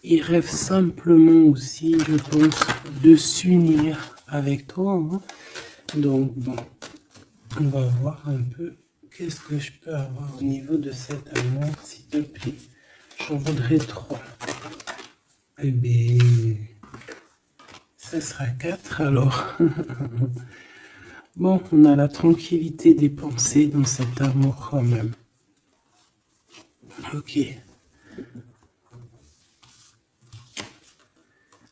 Il rêve simplement aussi, je pense, de s'unir avec toi. Hein. Donc, bon, on va voir un peu qu'est-ce que je peux avoir au niveau de cet amour, s'il te plaît. J'en voudrais 3. Eh bien, ça sera 4 alors. Bon, on a la tranquillité des pensées dans cet amour quand même. Ok.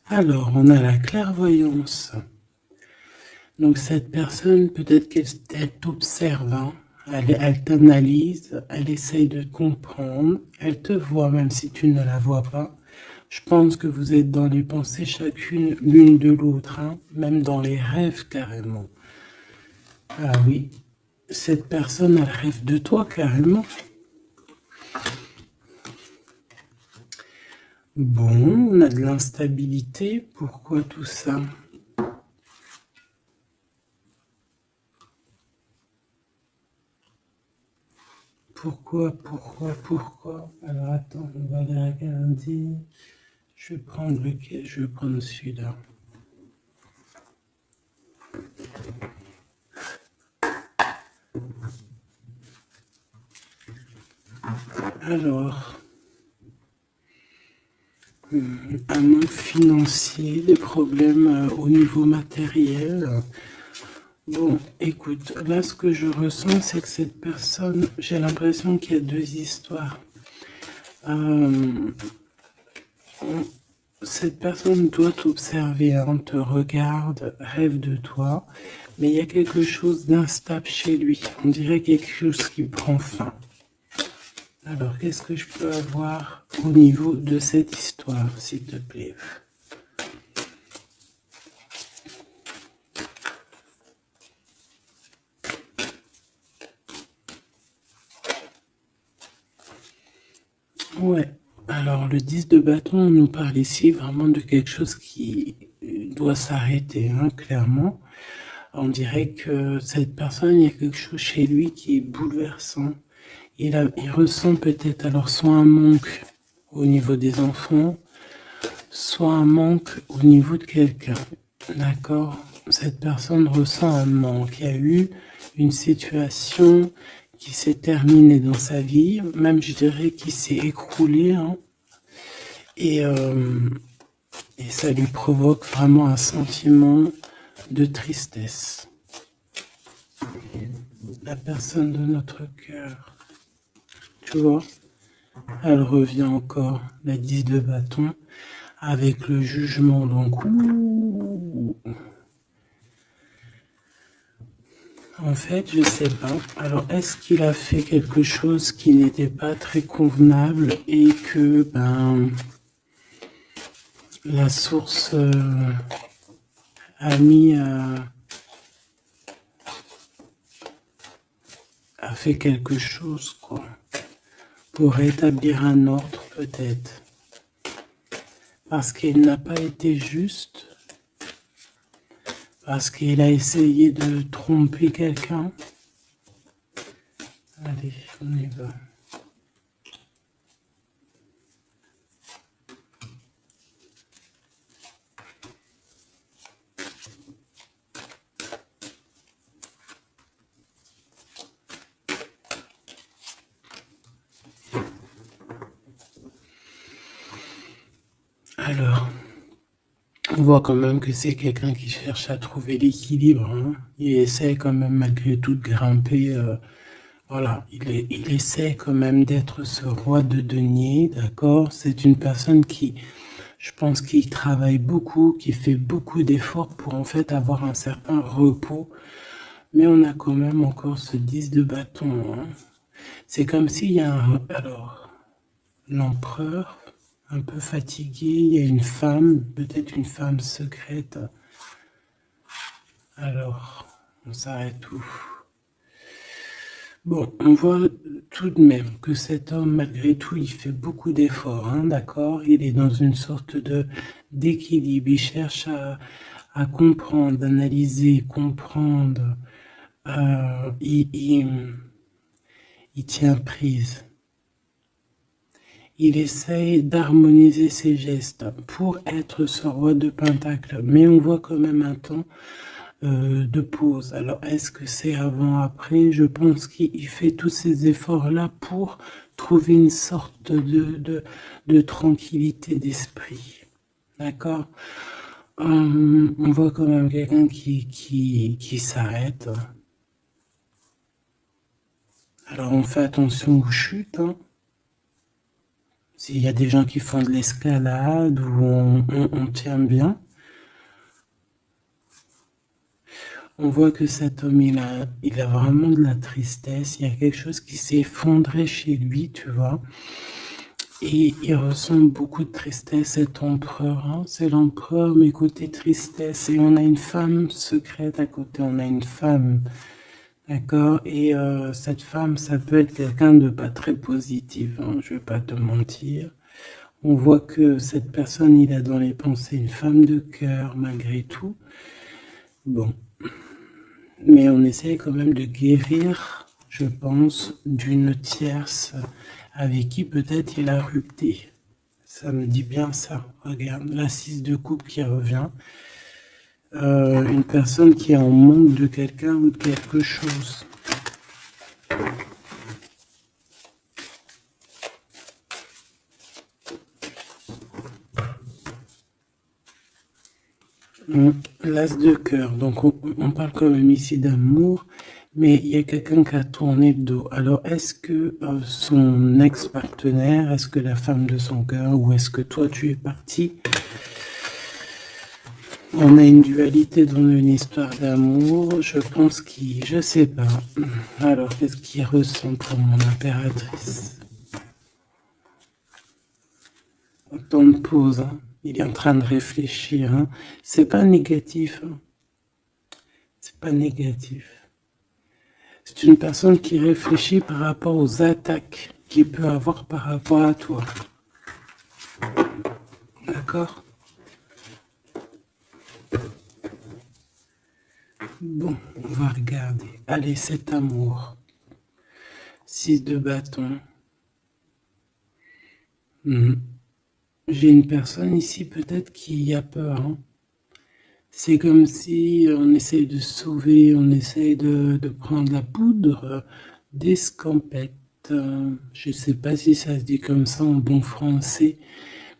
Alors, on a la clairvoyance. Donc cette personne, peut-être qu'elle t'observe, hein. Elle t'analyse, elle essaye de comprendre, elle te voit même si tu ne la vois pas. Je pense que vous êtes dans les pensées chacune l'une de l'autre, hein, même dans les rêves carrément. Ah oui, cette personne, elle rêve de toi carrément. Bon, on a de l'instabilité, pourquoi tout ça? Pourquoi? Alors attends, on va les regarder. Je vais prendre lequel? Je vais prendre celui-là. Alors, un manque financier, des problèmes au niveau matériel. Bon, écoute, là ce que je ressens, c'est que cette personne, j'ai l'impression qu'il y a 2 histoires. Cette personne doit t'observer, hein, te regarde, rêve de toi, mais il y a quelque chose d'instable chez lui. On dirait quelque chose qui prend fin. Alors, qu'est-ce que je peux avoir au niveau de cette histoire, s'il te plaît? Ouais. Alors, le 10 de bâton, on nous parle ici vraiment de quelque chose qui doit s'arrêter, hein, clairement. On dirait que cette personne, il y a quelque chose chez lui qui est bouleversant. Il ressent peut-être alors soit un manque au niveau des enfants, soit un manque au niveau de quelqu'un. D'accord? Cette personne ressent un manque. Il y a eu une situation qui s'est terminée dans sa vie, même je dirais qui s'est écroulée, hein, et ça lui provoque vraiment un sentiment de tristesse. La personne de notre cœur, tu vois, elle revient encore, la 10 de bâton, avec le jugement. Donc, en fait, je sais pas. Alors, est-ce qu'il a fait quelque chose qui n'était pas très convenable et que la source a mis a fait quelque chose, quoi, pour rétablir un ordre, peut-être. Parce qu'il n'a pas été juste, parce qu'il a essayé de tromper quelqu'un. Allez, on y va. Alors, on voit quand même que c'est quelqu'un qui cherche à trouver l'équilibre. Hein. Il essaie quand même malgré tout de grimper. Voilà, il essaie quand même d'être ce roi de denier, d'accord? C'est une personne qui, je pense, qui travaille beaucoup, qui fait beaucoup d'efforts pour en fait avoir un certain repos. Mais on a quand même encore ce 10 de bâton. Hein. C'est comme s'il y a un... Alors, l'empereur, un peu fatigué, il y a une femme, peut-être une femme secrète. Alors, on s'arrête où? Bon, on voit tout de même que cet homme, malgré tout, il fait beaucoup d'efforts, hein, d'accord? Il est dans une sorte d'équilibre, il cherche à comprendre, analyser, comprendre. Il tient prise. il essaye d'harmoniser ses gestes pour être ce roi de Pentacle. Mais on voit quand même un temps de pause. Alors, est-ce que c'est avant, après? Je pense qu'il fait tous ces efforts-là pour trouver une sorte de tranquillité d'esprit. D'accord? On voit quand même quelqu'un qui s'arrête. Alors, on fait attention aux chutes. Hein. S'il y a des gens qui font de l'escalade où on tient bien, on voit que cet homme, il a vraiment de la tristesse. Il y a quelque chose qui s'est effondré chez lui, tu vois. Et il ressent beaucoup de tristesse, cet empereur. Hein. C'est l'empereur, mais côté tristesse. Et on a une femme secrète à côté. On a une femme. D'accord? Et cette femme, ça peut être quelqu'un de pas très positif. Hein, je vais pas te mentir. On voit que cette personne, il a dans les pensées une femme de cœur, malgré tout. Bon. Mais on essaie quand même de guérir, je pense, d'une tierce avec qui peut-être il a rupté. Ça me dit bien ça. Regarde, la 6 de coupe qui revient. Une personne qui est en manque de quelqu'un ou de quelque chose. L'as de cœur. Donc on parle quand même ici d'amour, mais il y a quelqu'un qui a tourné le dos. Alors est-ce que son ex-partenaire, est-ce que la femme de son cœur, ou est-ce que toi tu es parti? On a une dualité dans une histoire d'amour. Je pense je sais pas. Alors qu'est-ce qu'il ressent pour mon impératrice? Temps de pause. Hein. Il est en train de réfléchir. Hein. C'est pas négatif. Hein. C'est pas négatif. C'est une personne qui réfléchit par rapport aux attaques qu'il peut avoir par rapport à toi. D'accord? Bon, on va regarder. Allez, cet amour. 6 de bâton. J'ai une personne ici peut-être qui a peur. Hein. C'est comme si on essaye de sauver, on essaye de prendre la poudre d'escampette. Je ne sais pas si ça se dit comme ça en bon français,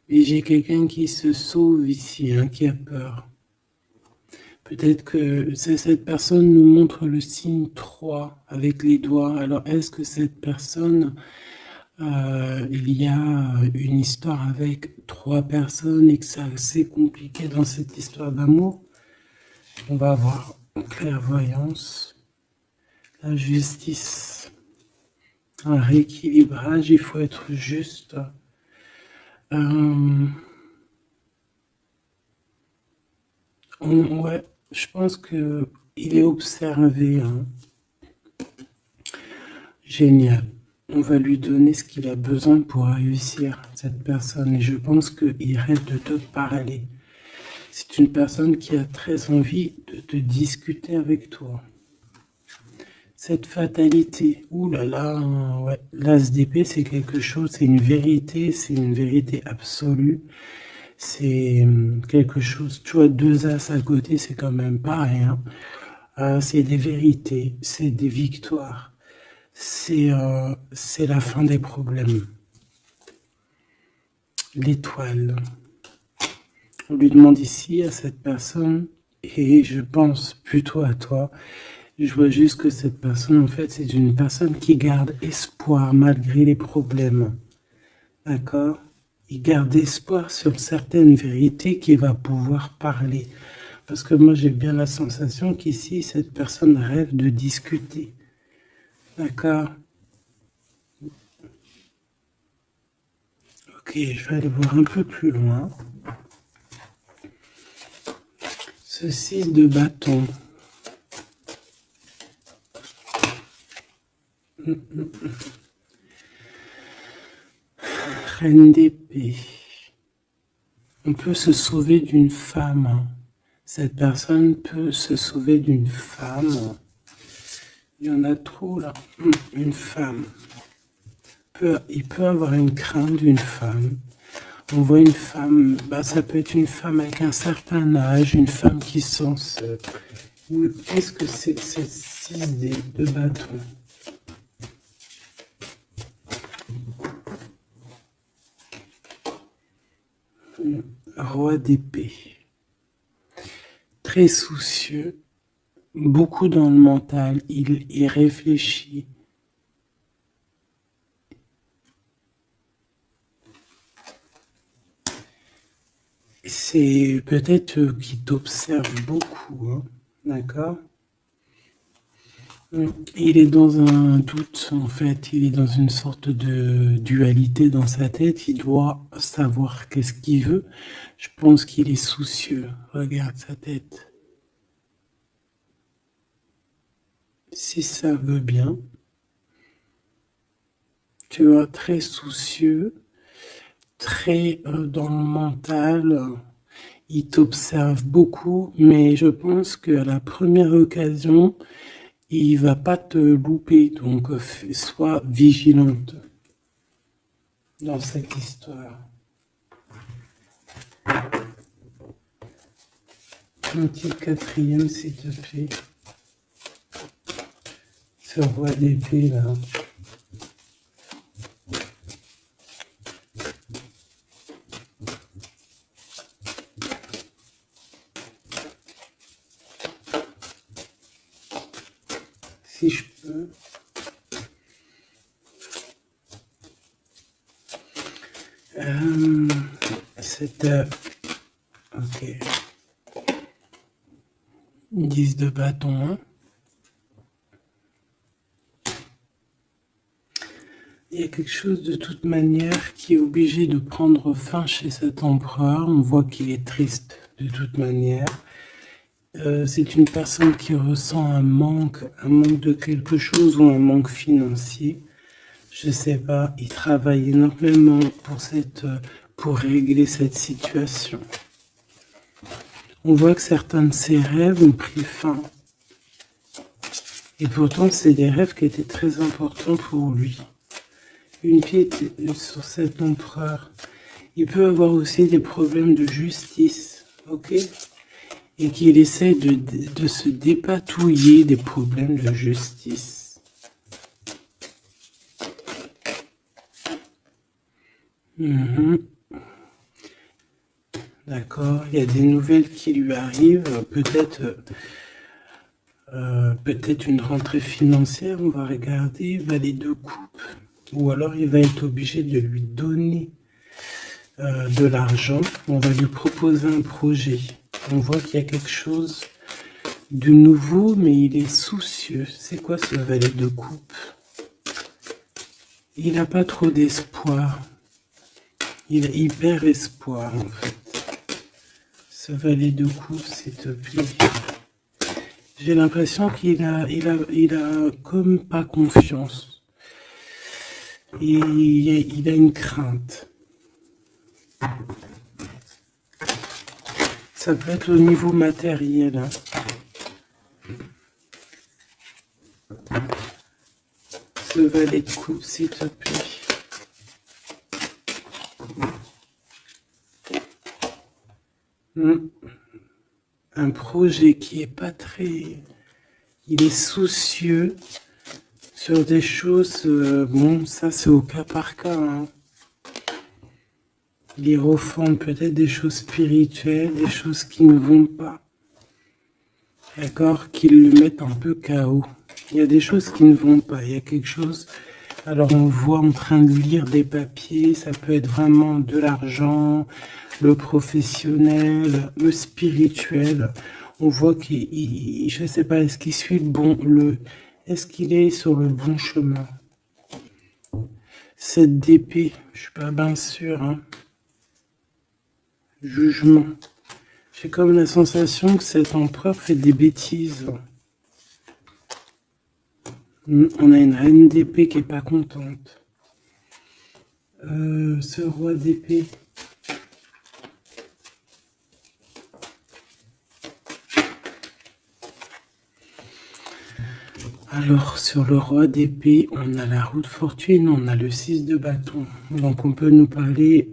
mais j'ai quelqu'un qui se sauve ici, hein, qui a peur. Peut-être que cette personne nous montre le signe 3 avec les doigts. Alors est-ce que cette personne, il y a une histoire avec 3 personnes et que c'est assez compliqué dans cette histoire d'amour? On va avoir clairvoyance, la justice, un rééquilibrage, il faut être juste. Ouais, je pense que il est observé. Hein. Génial. On va lui donner ce qu'il a besoin pour réussir, cette personne. Et je pense qu'il rêve de te parler. C'est une personne qui a très envie de te discuter avec toi. Cette fatalité, ouh là là, ouais. L'as d'épée, c'est quelque chose, c'est une vérité absolue. C'est quelque chose, tu vois, 2 as à côté, c'est quand même pas rien. C'est des vérités, c'est des victoires. C'est la fin des problèmes. L'étoile. On lui demande ici à cette personne, et je pense plutôt à toi, je vois juste que cette personne, en fait, c'est une personne qui garde espoir malgré les problèmes. D'accord? Il garde espoir sur certaines vérités qu'il va pouvoir parler. Parce que moi, j'ai bien la sensation qu'ici, cette personne rêve de discuter. D'accord? Ok, je vais aller voir un peu plus loin. Ce 6 de bâton. Reine d'épée. On peut se sauver d'une femme. Cette personne peut se sauver d'une femme. Il y en a trop là. Une femme. il peut avoir une crainte d'une femme. On voit une femme, ça peut être une femme avec un certain âge, une femme qui sent seule. Qu'est-ce que c'est cette 6 de bâton? Roi d'épée. Très soucieux, beaucoup dans le mental, il réfléchit. C'est peut-être qu'il t'observe beaucoup, hein, d'accord? Il est dans un doute, en fait, il est dans une sorte de dualité dans sa tête, il doit savoir qu'est-ce qu'il veut. Je pense qu'il est soucieux, regarde sa tête. Si ça veut bien, tu vois, très soucieux, très dans le mental, il t'observe beaucoup, mais je pense qu'à la première occasion, il va pas te louper, donc sois vigilante dans cette histoire. Un petit quatrième, s'il te plaît. Ce roi d'épée là. Si je peux. Ok. 10 de bâton. Hein. Il y a quelque chose de toute manière qui est obligé de prendre fin chez cet empereur. On voit qu'il est triste de toute manière. C'est une personne qui ressent un manque de quelque chose ou un manque financier. Je sais pas, il travaille énormément pour régler cette situation. On voit que certains de ses rêves ont pris fin. Et pourtant, c'est des rêves qui étaient très importants pour lui. Une pièce sur cet empereur. Il peut avoir aussi des problèmes de justice, ok? Et qu'il essaie de se dépatouiller des problèmes de justice. D'accord, il y a des nouvelles qui lui arrivent, peut-être une rentrée financière, on va regarder, valet de coupe, ou alors il va être obligé de lui donner de l'argent, on va lui proposer un projet. On voit qu'il y a quelque chose de nouveau, mais il est soucieux. C'est quoi ce valet de coupe? Il n'a pas trop d'espoir. Il a hyper espoir, en fait. Ce valet de coupe, s'il te plaît. J'ai l'impression qu'il a comme pas confiance. Et il a une crainte. Ça peut être au niveau matériel. Hein. Ce valet de coupe, s'il te plaît. Un projet qui est pas très... Il est soucieux sur des choses... bon, ça c'est au cas par cas. Hein. Il refond peut-être des choses spirituelles, des choses qui ne vont pas. D'accord? Qui le mettent un peu KO. Il y a des choses qui ne vont pas. Il y a quelque chose... Alors on voit en train de lire des papiers, ça peut être vraiment de l'argent, le professionnel, le spirituel. On voit qu'il, je ne sais pas, est-ce qu'il suit est-ce qu'il est sur le bon chemin? Cette d'épée, je suis pas bien sûr. Hein. Jugement. J'ai comme la sensation que cet empereur fait des bêtises. On a une reine d'épée qui est pas contente. Ce roi d'épée. Alors, sur le roi d'épée, on a la roue de fortune, on a le 6 de bâton. Donc, on peut nous parler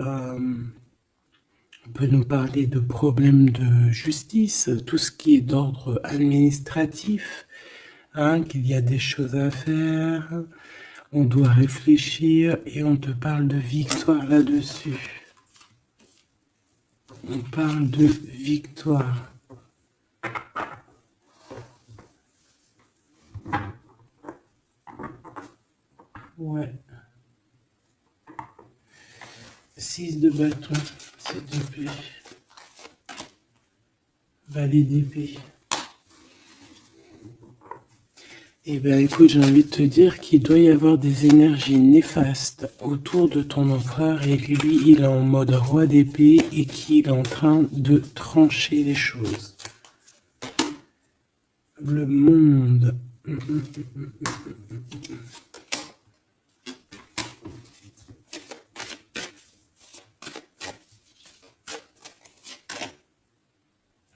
de problèmes de justice, tout ce qui est d'ordre administratif, hein, qu'il y a des choses à faire, on doit réfléchir et on te parle de victoire là-dessus. On parle de victoire. Ouais. 6 de bâton, s'il te plaît. Valet d'épée. Eh bien, écoute, j'ai envie de te dire qu'il doit y avoir des énergies néfastes autour de ton empereur et que lui, il est en mode roi d'épée et qu'il est en train de trancher les choses. Le monde.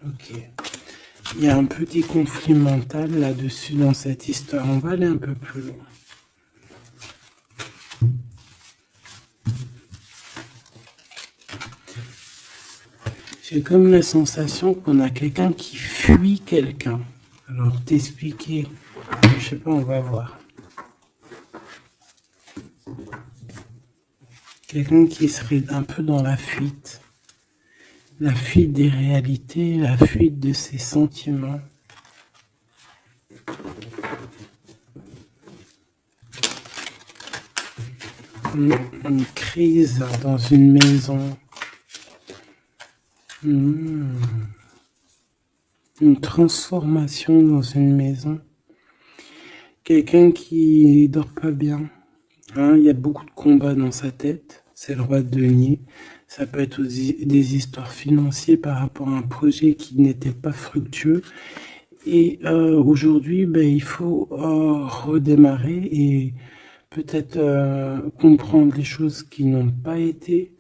Ok. Il y a un petit conflit mental là-dessus dans cette histoire. On va aller un peu plus loin. J'ai comme la sensation qu'on a quelqu'un qui fuit quelqu'un. Alors t'expliquer, je sais pas, on va voir. Quelqu'un qui serait un peu dans la fuite des réalités, la fuite de ses sentiments. Une crise dans une maison. Une transformation dans une maison. Quelqu'un qui dort pas bien. Hein, il y a beaucoup de combats dans sa tête. C'est le roi de denier. Ça peut être aussi des histoires financières par rapport à un projet qui n'était pas fructueux. Et aujourd'hui, il faut redémarrer et peut-être comprendre les choses qui n'ont pas été.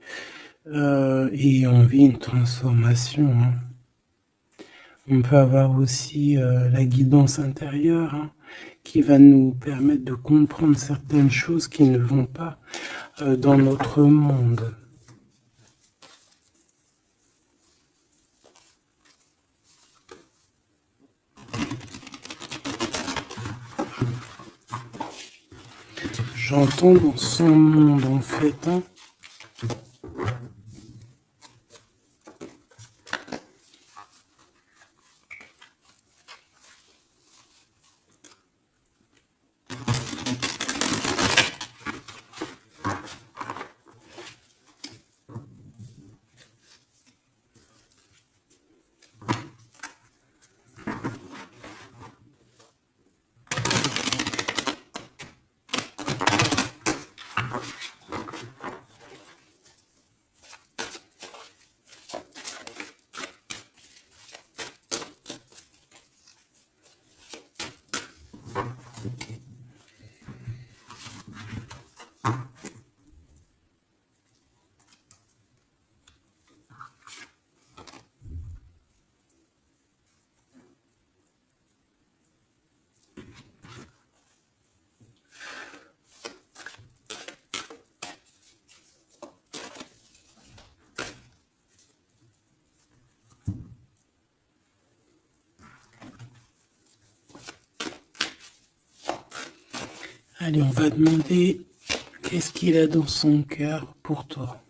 Et on vit une transformation. Hein. On peut avoir aussi la guidance intérieure, hein, qui va nous permettre de comprendre certaines choses qui ne vont pas dans notre monde. J'entends dans son monde en fait, hein. Allez, on va demander qu'est-ce qu'il a dans son cœur pour toi.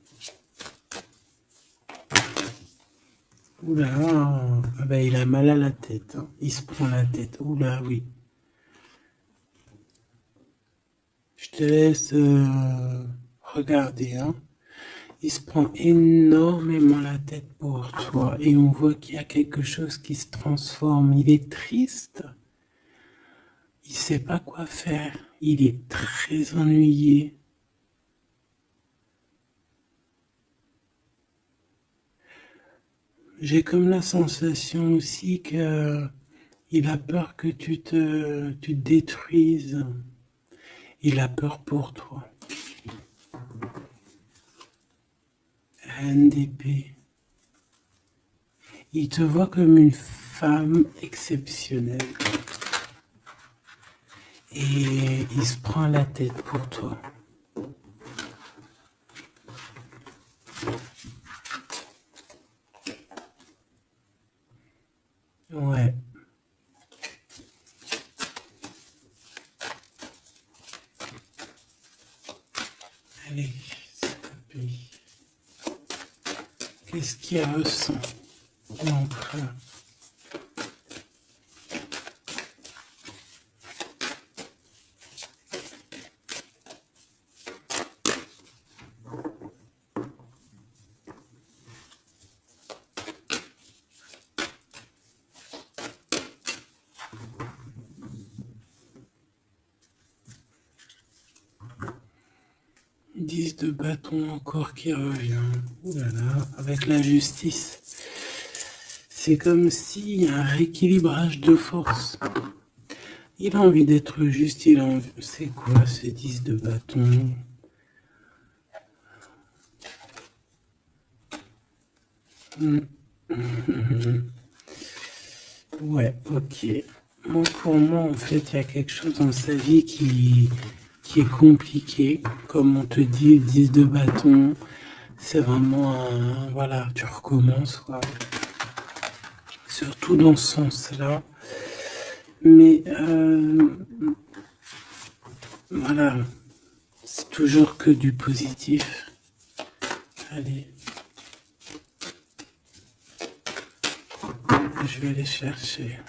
Oula, il a mal à la tête, hein. Il se prend la tête. Oula, oui. Je te laisse regarder, hein. Il se prend énormément la tête pour toi et on voit qu'il y a quelque chose qui se transforme. Il est triste. Il sait pas quoi faire. Il est très ennuyé. J'ai comme la sensation aussi que il a peur que tu te détruises. Il a peur pour toi. Reine d'épée. Il te voit comme une femme exceptionnelle. et il se prend la tête pour toi. Ouais. Allez, s'il te plaît. Qu'est-ce qu'il ressent, l'empereur? De bâton encore qui revient. Ouh là là, avec la justice. C'est comme s'il y a un rééquilibrage de force. Il a envie d'être juste, il a envie... C'est quoi ce 10 de bâton? Ouais, ok. Moi, pour moi, en fait, il y a quelque chose dans sa vie qui est compliqué. Comme on te dit, le 10 de bâton, c'est vraiment un... Voilà, tu recommences, quoi. Surtout dans ce sens-là. Mais, voilà, c'est toujours que du positif. Allez. Je vais les chercher.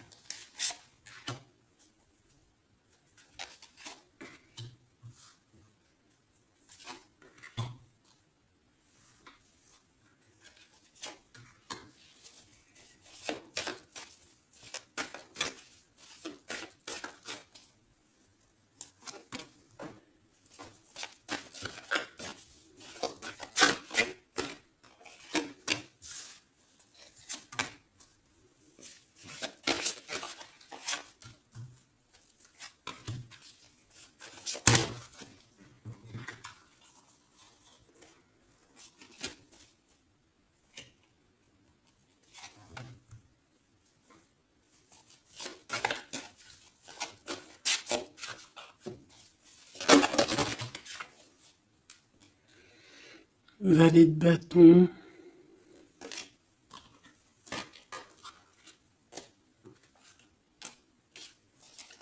Valet de bâton.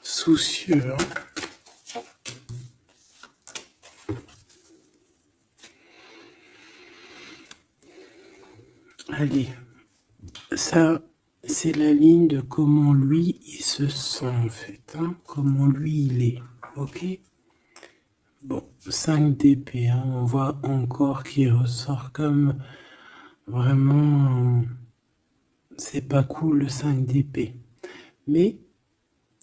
Soucieux. Allez. Ça, c'est la ligne de comment lui, il se sent, en fait. Hein, comment lui, il est. Ok? Bon, 5 d'épée. Hein, on voit encore qu'il ressort comme vraiment... c'est pas cool le 5 d'épée. Mais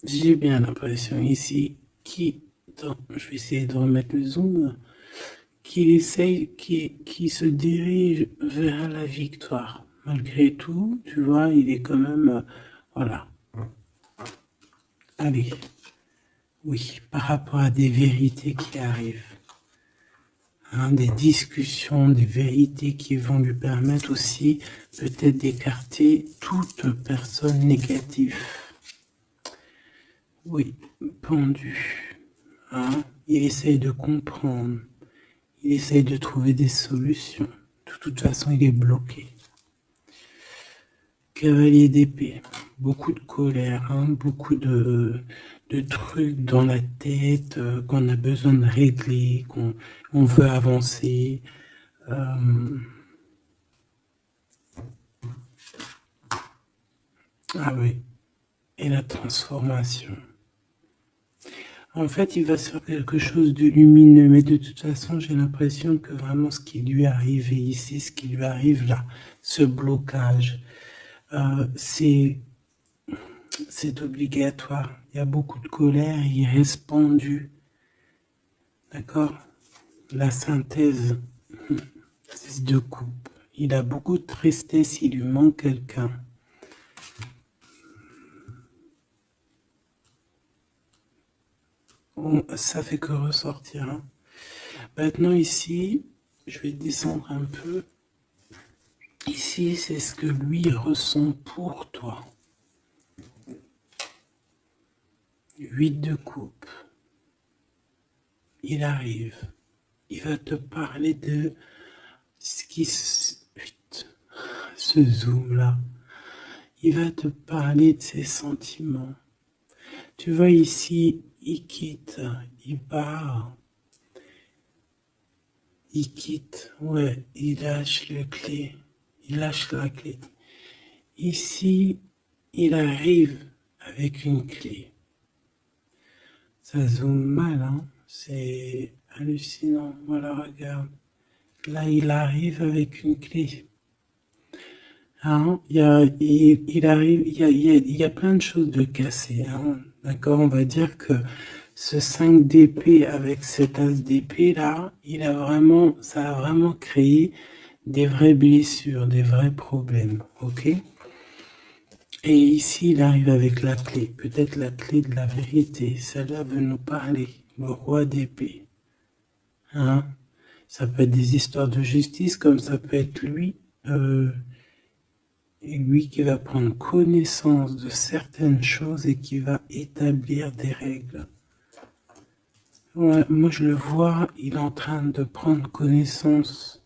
j'ai bien l'impression ici je vais essayer de remettre le zoom, qu'il essaye, qu'il se dirige vers la victoire. Malgré tout, tu vois, il est quand même... voilà. Allez. Oui, par rapport à des vérités qui arrivent. Hein, des discussions, des vérités qui vont lui permettre aussi peut-être d'écarter toute personne négative. Oui, pendu. Hein, il essaye de comprendre. Il essaye de trouver des solutions. De toute façon, il est bloqué. Cavalier d'épée. Beaucoup de colère, hein, beaucoup de trucs dans la tête qu'on a besoin de régler, qu'on veut avancer. Ah oui, et la transformation. En fait, il va sur quelque chose de lumineux, mais de toute façon, j'ai l'impression que vraiment ce qui lui est arrivé ici, ce qui lui arrive là, ce blocage, c'est obligatoire. Il y a beaucoup de colère, il reste pendu. D'accord? La synthèse, 6 de coupe. Il a beaucoup de tristesse, il lui manque quelqu'un. Ça fait que ressortir. Hein. Maintenant ici, je vais descendre un peu. Ici, c'est ce que lui ressent pour toi. 8 de coupe. il arrive. Il va te parler de ce qui ce zoom là. Il va te parler de ses sentiments. Tu vois ici, il quitte, il part. Il quitte, ouais, il lâche la clé. Il lâche la clé. Ici, il arrive avec une clé. Ça zoome mal, hein. C'est hallucinant. Voilà, regarde. Là, il arrive avec une clé. Hein, il arrive, il y a plein de choses de cassées. Hein. D'accord, on va dire que ce 5 d'épée avec cet as d'épée là, ça a vraiment créé des vraies blessures, des vrais problèmes. Ok. Et ici, il arrive avec la clé, peut-être la clé de la vérité. Celle-là veut nous parler, le roi d'épée. Hein, ça peut être des histoires de justice, comme ça peut être lui. Et lui qui va prendre connaissance de certaines choses et qui va établir des règles. Ouais, moi je le vois, il est en train de prendre connaissance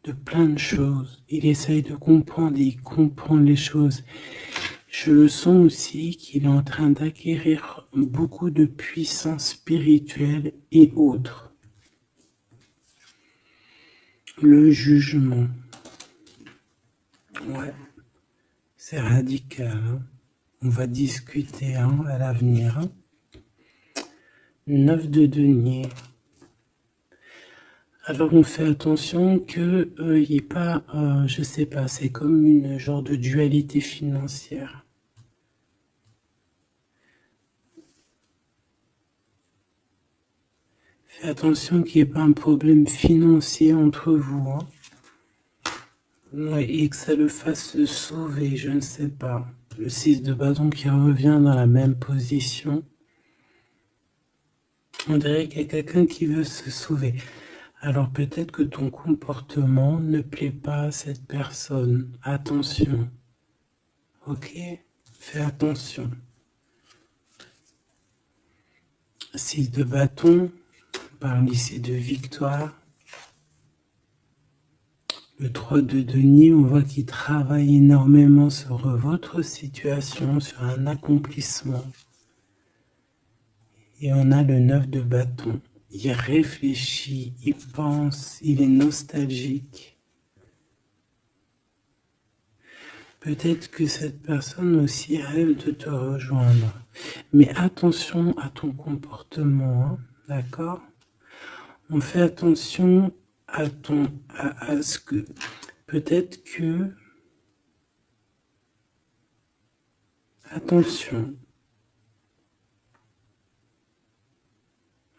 de plein de choses. Il essaye de comprendre et il comprend les choses. Je le sens aussi qu'il est en train d'acquérir beaucoup de puissance spirituelle et autres. Le jugement. Ouais, c'est radical. Hein. On va discuter hein, à l'avenir. Hein. 9 de denier. Alors on fait attention que il n'y ait pas, je sais pas, c'est comme une genre de dualité financière. Fais attention qu'il n'y ait pas un problème financier entre vous. Hein. Ouais, et que ça le fasse se sauver, je ne sais pas. Le 6 de bâton qui revient dans la même position. On dirait qu'il y a quelqu'un qui veut se sauver. Alors peut-être que ton comportement ne plaît pas à cette personne. Attention. Ok? Fais attention. 6 de bâton, on parle ici de victoire. Le 3 de denier, on voit qu'il travaille énormément sur votre situation, sur un accomplissement. Et on a le 9 de bâton. Il réfléchit, il pense, il est nostalgique. Peut-être que cette personne aussi rêve de te rejoindre. Mais attention à ton comportement, hein, d'accord? On fait attention à ce que peut-être que attention,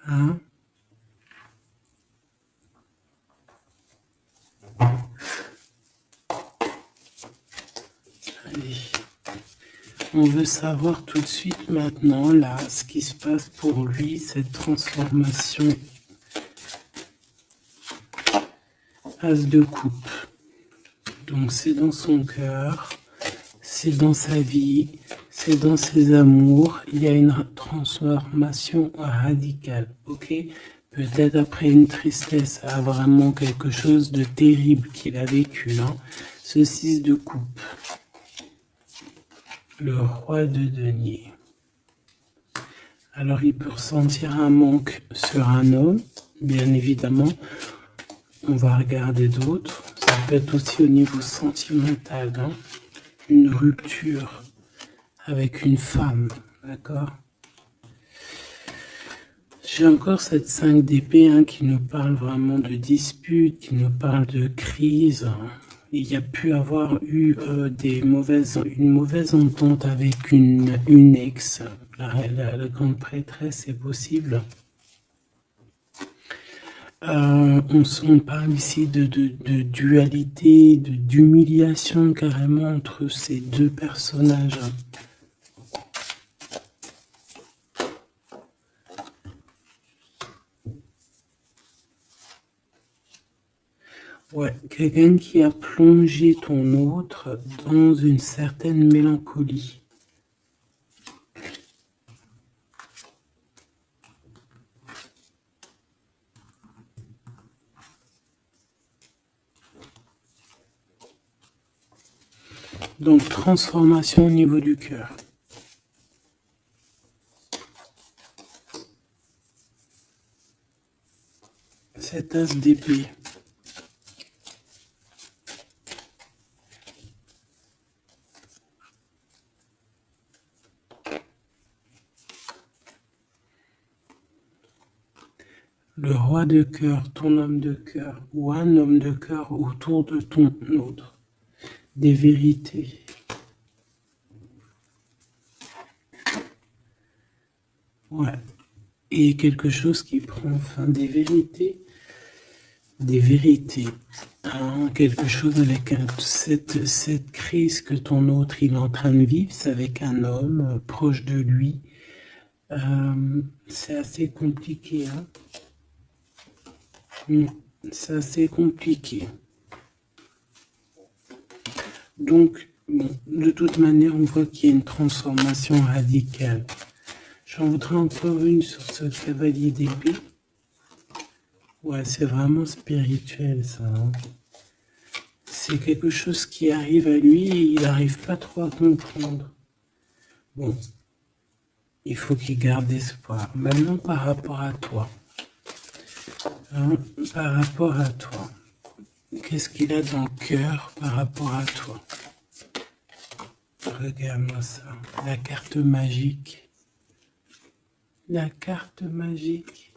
hein? Allez. On veut savoir tout de suite maintenant, là, ce qui se passe pour lui, cette transformation. As de coupe. Donc c'est dans son cœur, c'est dans sa vie, c'est dans ses amours. Il y a une transformation radicale, ok? Peut-être après une tristesse, à vraiment quelque chose de terrible qu'il a vécu, non? Ce 6 de coupe. Le roi de denier. Alors il peut ressentir un manque sur un homme, bien évidemment. On va regarder d'autres. Ça peut être aussi au niveau sentimental, hein, une rupture avec une femme, d'accord? J'ai encore cette 5 d'épée hein, qui nous parle vraiment de dispute, qui nous parle de crise. Il y a pu avoir eu une mauvaise entente avec une ex. La grande prêtresse, c'est possible. On parle ici de dualité, d'humiliation carrément entre ces deux personnages. Ouais, quelqu'un qui a plongé ton autre dans une certaine mélancolie. Donc, transformation au niveau du cœur. Cet as d'épée. Le roi de cœur, ton homme de cœur, ou un homme de cœur autour de ton autre. Des vérités. Ouais. Et quelque chose qui prend fin. Des vérités. Des vérités. Hein, quelque chose avec cette crise que ton autre il est en train de vivre, c'est avec un homme proche de lui. C'est assez compliqué. Hein. C'est assez compliqué. Donc, bon, de toute manière, on voit qu'il y a une transformation radicale. J'en voudrais encore une sur ce cavalier d'épée. Ouais, c'est vraiment spirituel, ça. Hein. C'est quelque chose qui arrive à lui et il n'arrive pas trop à comprendre. Bon, il faut qu'il garde espoir. Maintenant, par rapport à toi. Hein, par rapport à toi. Qu'est-ce qu'il a dans le cœur par rapport à toi? Regarde-moi ça. La carte magique. La carte magique.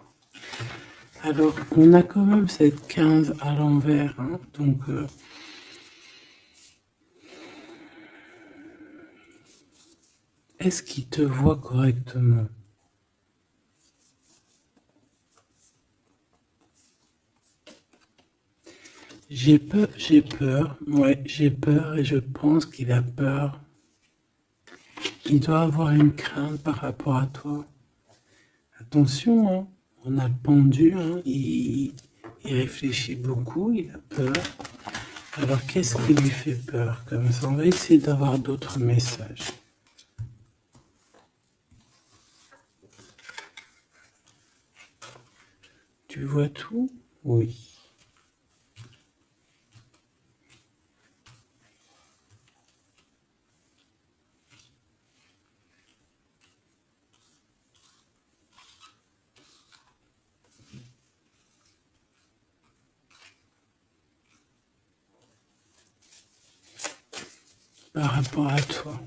Alors, on a quand même cette 15 à l'envers. Hein, donc, est-ce qu'il te voit correctement? J'ai peur, ouais, j'ai peur et je pense qu'il a peur. Il doit avoir une crainte par rapport à toi. Attention, hein, on a le pendu, hein, il réfléchit beaucoup, il a peur. Alors qu'est-ce qui lui fait peur comme ça? On va essayer d'avoir d'autres messages. Tu vois tout? Oui. Par rapport à toi.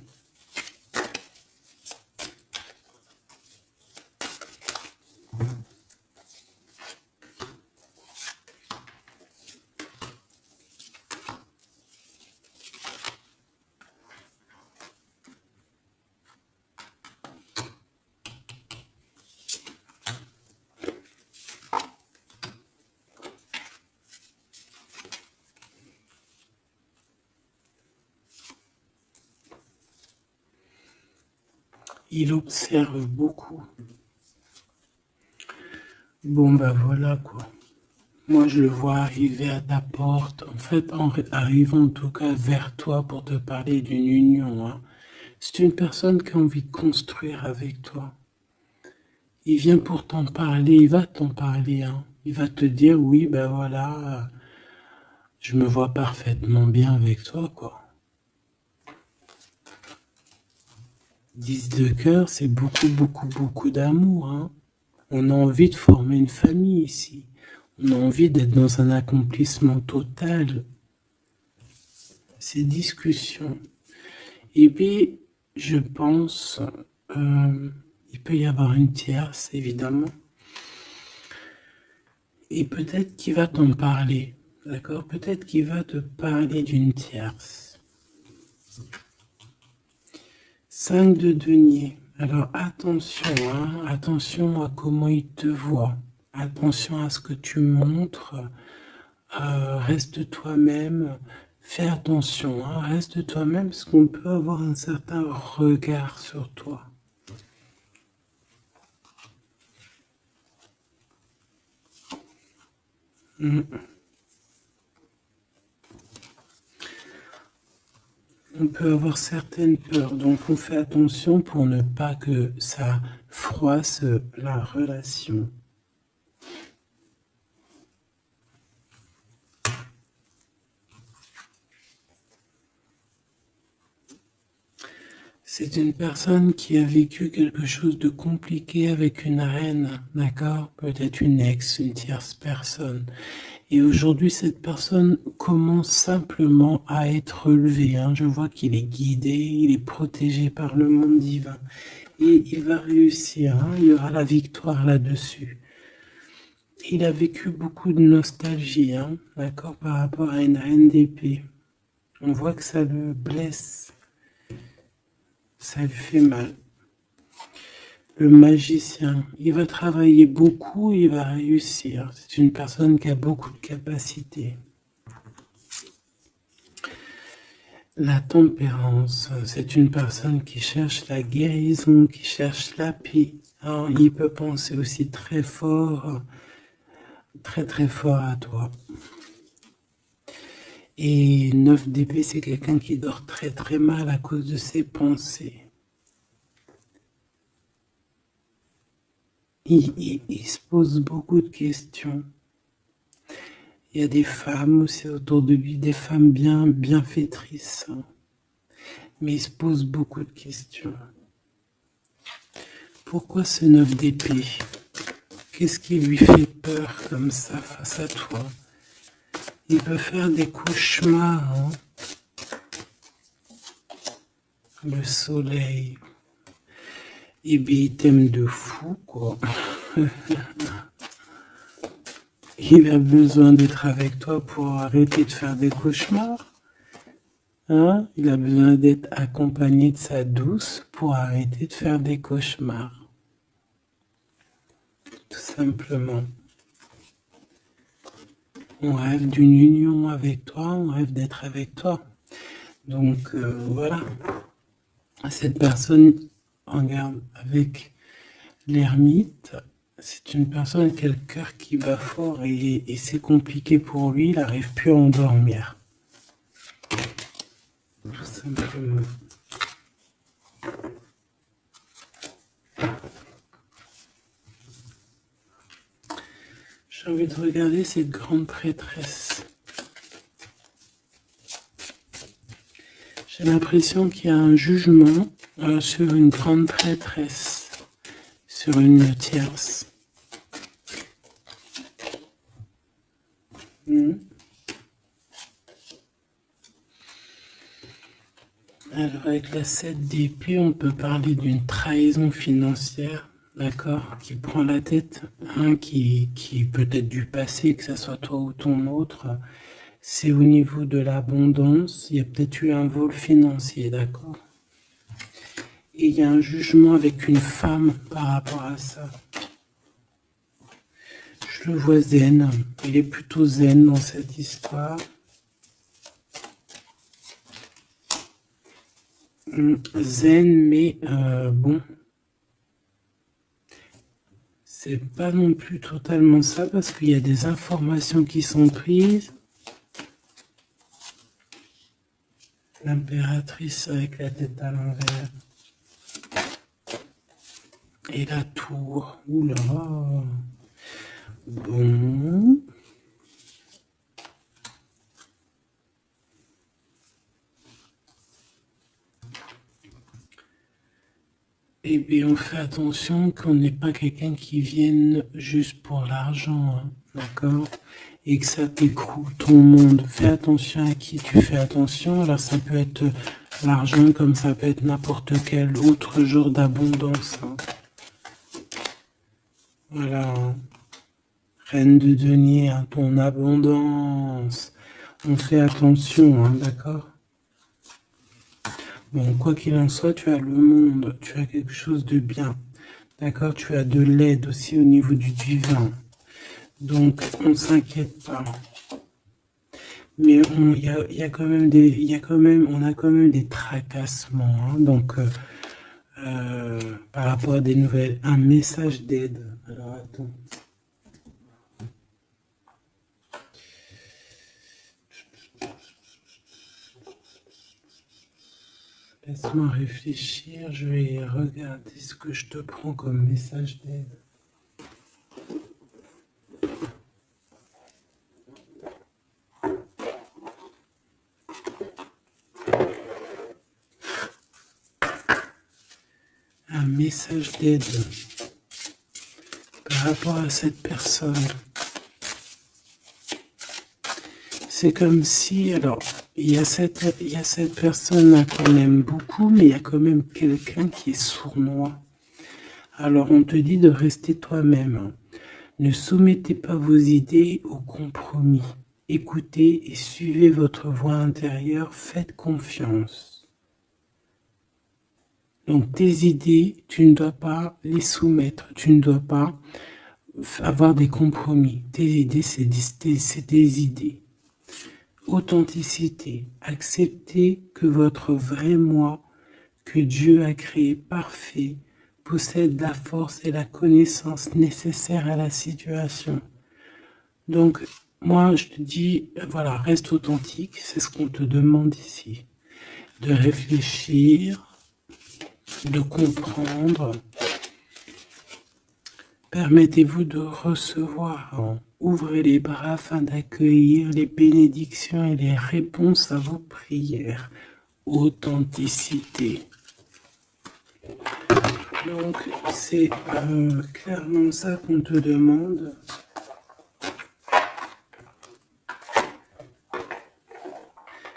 Il observe beaucoup. Bon bah voilà quoi. Moi je le vois arriver à ta porte, en fait arrivant en tout cas vers toi pour te parler d'une union. Hein. C'est une personne qui a envie de construire avec toi. Il vient pour t'en parler, il va t'en parler. Hein. Il va te dire oui ben voilà, je me vois parfaitement bien avec toi quoi. 10 de cœur, c'est beaucoup d'amour. Hein. On a envie de former une famille ici. On a envie d'être dans un accomplissement total. Ces discussions. Et puis, je pense, il peut y avoir une tierce, évidemment. Et peut-être qu'il va t'en parler. D'accord? Peut-être qu'il va te parler d'une tierce. 5 de denier. Alors attention, hein, attention à comment il te voit. Attention à ce que tu montres. Reste toi-même. Fais attention, hein, reste toi-même parce qu'on peut avoir un certain regard sur toi. On peut avoir certaines peurs, donc on fait attention pour ne pas que ça froisse la relation. C'est une personne qui a vécu quelque chose de compliqué avec une reine, d'accord? Peut-être une ex, une tierce personne. Et aujourd'hui, cette personne commence simplement à être relevée, hein. Je vois qu'il est guidé, il est protégé par le monde divin. Et il va réussir, hein. Il y aura la victoire là-dessus. Il a vécu beaucoup de nostalgie, hein, d'accord, par rapport à une reine d'épée. On voit que ça le blesse, ça lui fait mal. Le magicien, il va travailler beaucoup, il va réussir. C'est une personne qui a beaucoup de capacités. La tempérance, c'est une personne qui cherche la guérison, qui cherche la paix. Alors, il peut penser aussi très fort, très fort à toi. Et 9 d'épée, c'est quelqu'un qui dort très mal à cause de ses pensées. Il se pose beaucoup de questions. Il y a des femmes aussi autour de lui, des femmes bienfaitrices. Mais il se pose beaucoup de questions. Pourquoi ce 9 d'épée? Qu'est-ce qui lui fait peur comme ça face à toi? Il peut faire des cauchemars, hein. Le soleil. Et bien, il t'aime de fou, quoi. Il a besoin d'être avec toi pour arrêter de faire des cauchemars. Hein? Il a besoin d'être accompagné de sa douce pour arrêter de faire des cauchemars. Tout simplement. On rêve d'une union avec toi, on rêve d'être avec toi. Donc voilà. Cette personne, regarde, avec l'ermite, c'est une personne qui a le cœur qui bat fort et c'est compliqué pour lui, il n'arrive plus à endormir. Tout simplement. J'ai envie de regarder cette grande prêtresse. J'ai l'impression qu'il y a un jugement sur une grande prêtresse, sur une tierce. Alors avec la 7 d'épée, on peut parler d'une trahison financière, d'accord, qui prend la tête, hein, qui peut être du passé, que ce soit toi ou ton autre. C'est au niveau de l'abondance, il y a peut-être eu un vol financier, d'accord? Et il y a un jugement avec une femme par rapport à ça. Je le vois zen, il est plutôt zen dans cette histoire. Zen, mais bon, c'est pas non plus totalement ça parce qu'il y a des informations qui sont prises. L'impératrice avec la tête à l'envers. Et la tour. Oula. Bon. Eh bien, on fait attention qu'on n'ait pas quelqu'un qui vienne juste pour l'argent, hein, d'accord? Et que ça t'écroule ton monde. Fais attention à qui tu fais attention. Alors, ça peut être l'argent comme ça peut être n'importe quel autre genre d'abondance, hein. Voilà. Hein. Reine de denier, hein, ton abondance. On fait attention, hein, d'accord? Bon, quoi qu'il en soit, tu as le monde, tu as quelque chose de bien. D'accord? Tu as de l'aide aussi au niveau du divin. Donc, on ne s'inquiète pas. Mais il y a quand même on a quand même des tracassements, hein. Donc, par rapport à des nouvelles, un message d'aide. Alors, attends. Laisse-moi réfléchir, je vais regarder ce que je te prends comme message d'aide. message d'aide par rapport à cette personne. C'est comme si, alors, il y a cette personne-là qu'on aime beaucoup, mais il y a quand même quelqu'un qui est sournois. Alors, on te dit de rester toi-même. Ne soumettez pas vos idées au compromis. Écoutez et suivez votre voix intérieure, faites confiance. Donc, tes idées, tu ne dois pas les soumettre, tu ne dois pas avoir des compromis. Tes idées, c'est des idées. Authenticité. Acceptez que votre vrai moi, que Dieu a créé parfait, possède la force et la connaissance nécessaires à la situation. Donc, moi, je te dis, voilà, reste authentique, c'est ce qu'on te demande ici. De réfléchir, de comprendre. Permettez-vous de recevoir. Ouvrez les bras afin d'accueillir les bénédictions et les réponses à vos prières. Authenticité. Donc, c'est clairement ça qu'on te demande.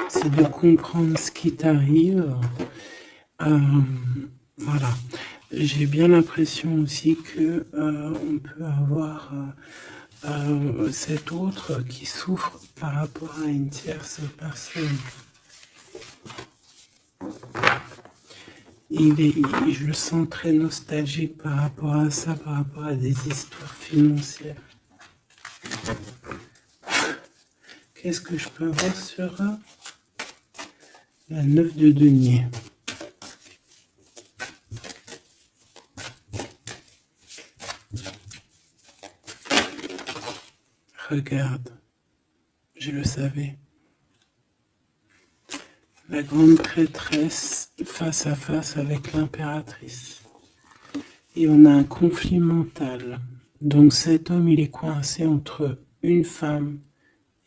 C'est de comprendre ce qui t'arrive. Voilà. J'ai bien l'impression aussi que on peut avoir cet autre qui souffre par rapport à une tierce personne. Je le sens très nostalgique par rapport à ça, par rapport à des histoires financières. Qu'est-ce que je peux avoir sur la 9 de denier? Regarde, je le savais. La grande prêtresse face à face avec l'impératrice. Et on a un conflit mental. Donc cet homme, il est coincé entre une femme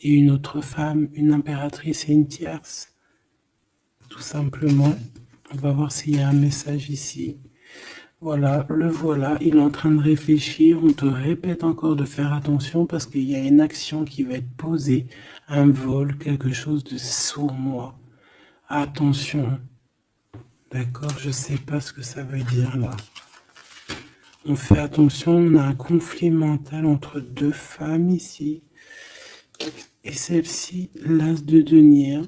et une autre femme, une impératrice et une tierce. Tout simplement. On va voir s'il y a un message ici. Voilà, le voilà, il est en train de réfléchir. On te répète encore de faire attention parce qu'il y a une action qui va être posée, un vol, quelque chose de sournois. Attention. D'accord, je sais pas ce que ça veut dire là. On fait attention, on a un conflit mental entre deux femmes ici. Et celle-ci, l'as de denier.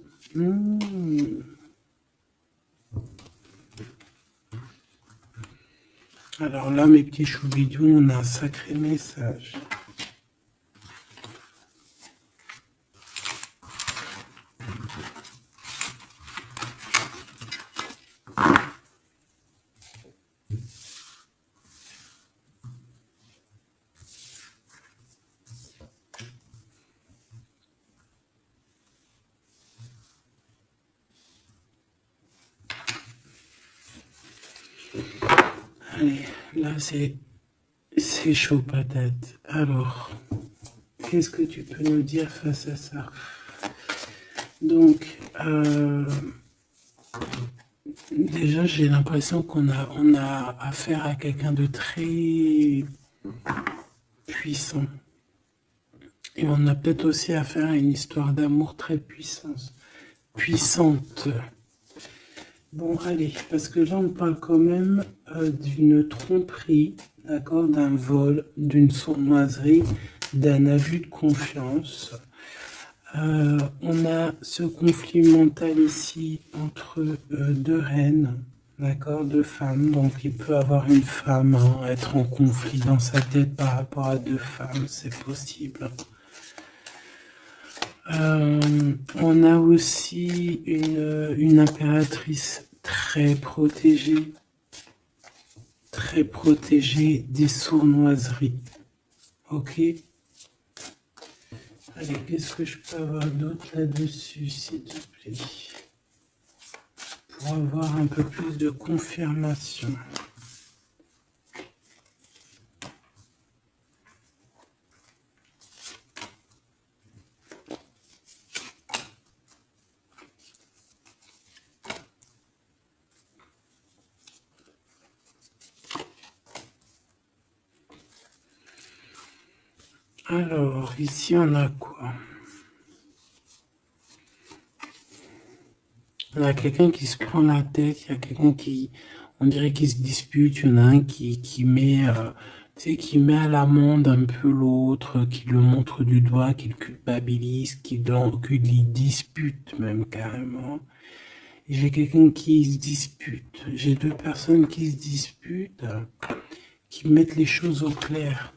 Alors là, mes petits choubidous, on a un sacré message. Allez, là c'est chaud patate. Alors, qu'est-ce que tu peux nous dire face à ça? Donc, déjà j'ai l'impression qu'on a affaire à quelqu'un de très puissant. Et on a peut-être aussi affaire à une histoire d'amour très puissante. Bon, allez, parce que là, on parle quand même d'une tromperie, d'accord, d'un vol, d'une sournoiserie, d'un abus de confiance. On a ce conflit mental ici entre deux reines, d'accord, deux femmes. Donc, il peut avoir une femme, être en conflit dans sa tête par rapport à deux femmes, c'est possible. On a aussi une impératrice très protégée des sournoiseries. Ok? Allez, qu'est-ce que je peux avoir d'autre là-dessus, s'il te plaît? Pour avoir un peu plus de confirmation. Alors, ici, on a quoi? On a quelqu'un qui se prend la tête, il y a quelqu'un qui, on dirait qu'il se dispute, il y en a un qui met, tu sais, qui met à l'amende un peu l'autre, qui le montre du doigt, qui le culpabilise, qui lui dispute même carrément. Et j'ai quelqu'un qui se dispute. J'ai deux personnes qui se disputent, qui mettent les choses au clair.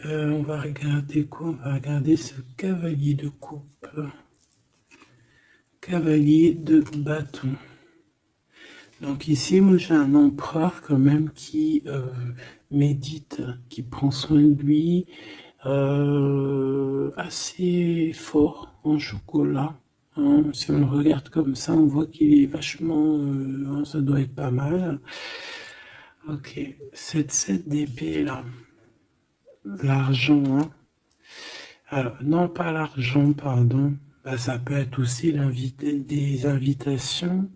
On va regarder quoi? On va regarder ce cavalier de coupe. Cavalier de bâton. Donc ici, moi j'ai un empereur quand même qui médite, qui prend soin de lui, assez fort en chocolat. Hein. Si on le regarde comme ça, on voit qu'il est vachement, hein, ça doit être pas mal. Ok, cette 7 d'épée là, l'argent, hein. Alors, non pas l'argent, pardon, bah, ça peut être aussi des invitations.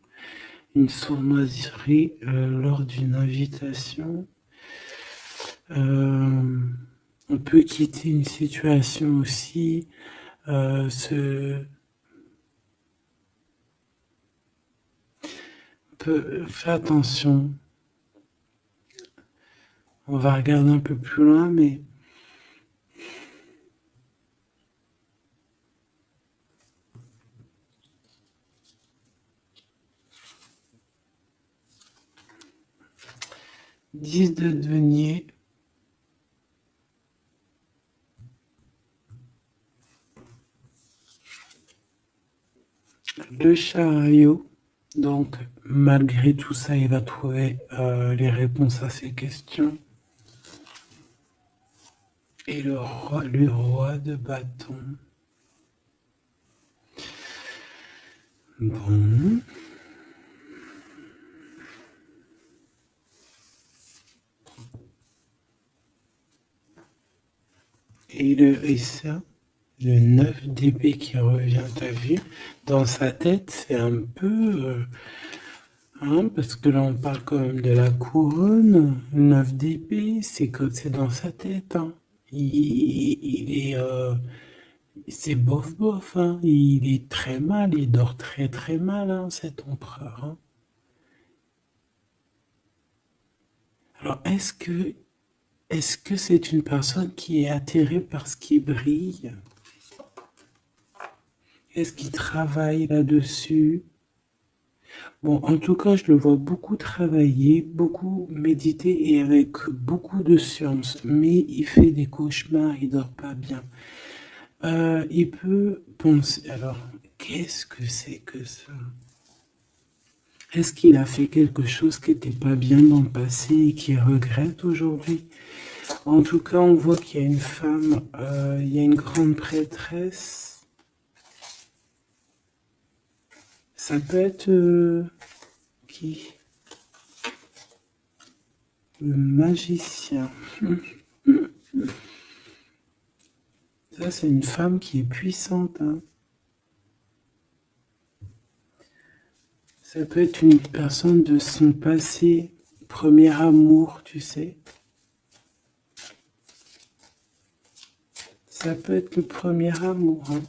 Une sournoiserie lors d'une invitation. On peut quitter une situation aussi. Faire attention. On va regarder un peu plus loin, mais Dix de denier. Le chariot. Donc, malgré tout ça, il va trouver les réponses à ses questions. Et le roi de bâton. Bon. Et ça, le 9 d'épée qui revient, t'as vu? Dans sa tête, c'est un peu... hein, parce que là, on parle quand même de la couronne. Le 9 d'épée, c'est dans sa tête. Hein. Il est... c'est bof bof. Hein. Il est très mal. Il dort très très mal, hein, cet empereur. Hein. Alors, est-ce que c'est une personne qui est attirée par ce qui brille? Est-ce qu'il travaille là-dessus? Bon, en tout cas, je le vois beaucoup travailler, beaucoup méditer et avec beaucoup de science. Mais il fait des cauchemars, il dort pas bien. Il peut penser. Alors, qu'est-ce que c'est que ça? Est-ce qu'il a fait quelque chose qui n'était pas bien dans le passé et qu'il regrette aujourd'hui? En tout cas, on voit qu'il y a une femme, il y a une grande prêtresse. Ça peut être qui? Le magicien. Ça, c'est une femme qui est puissante. Hein. Ça peut être une personne de son passé, premier amour, tu sais. Ça peut être le premier amour. Hein.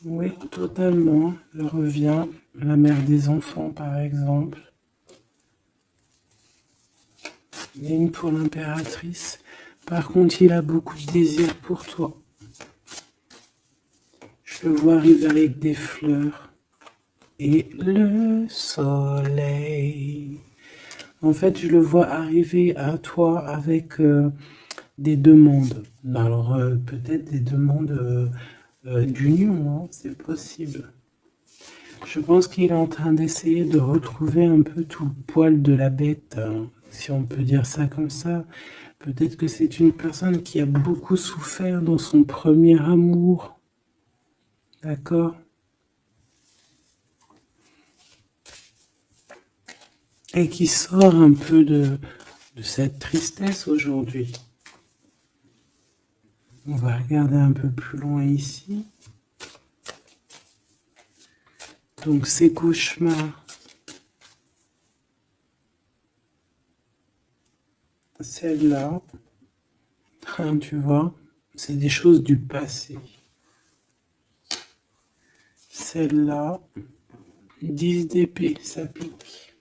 Oui, totalement. Elle revient. La mère des enfants, par exemple. Il y a une pour l'impératrice. Par contre, il a beaucoup de désir pour toi. Je le vois arriver avec des fleurs. Et le soleil. En fait, je le vois arriver à toi avec des demandes. Alors, peut-être des demandes d'union, hein, c'est possible. Je pense qu'il est en train d'essayer de retrouver un peu tout le poil de la bête, hein, si on peut dire ça comme ça. Peut-être que c'est une personne qui a beaucoup souffert dans son premier amour. D'accord? Et qui sort un peu de cette tristesse aujourd'hui. On va regarder un peu plus loin ici. Donc ces cauchemars. celle-là, hein, tu vois, c'est des choses du passé. Celle-là, 10 d'épée, ça pique.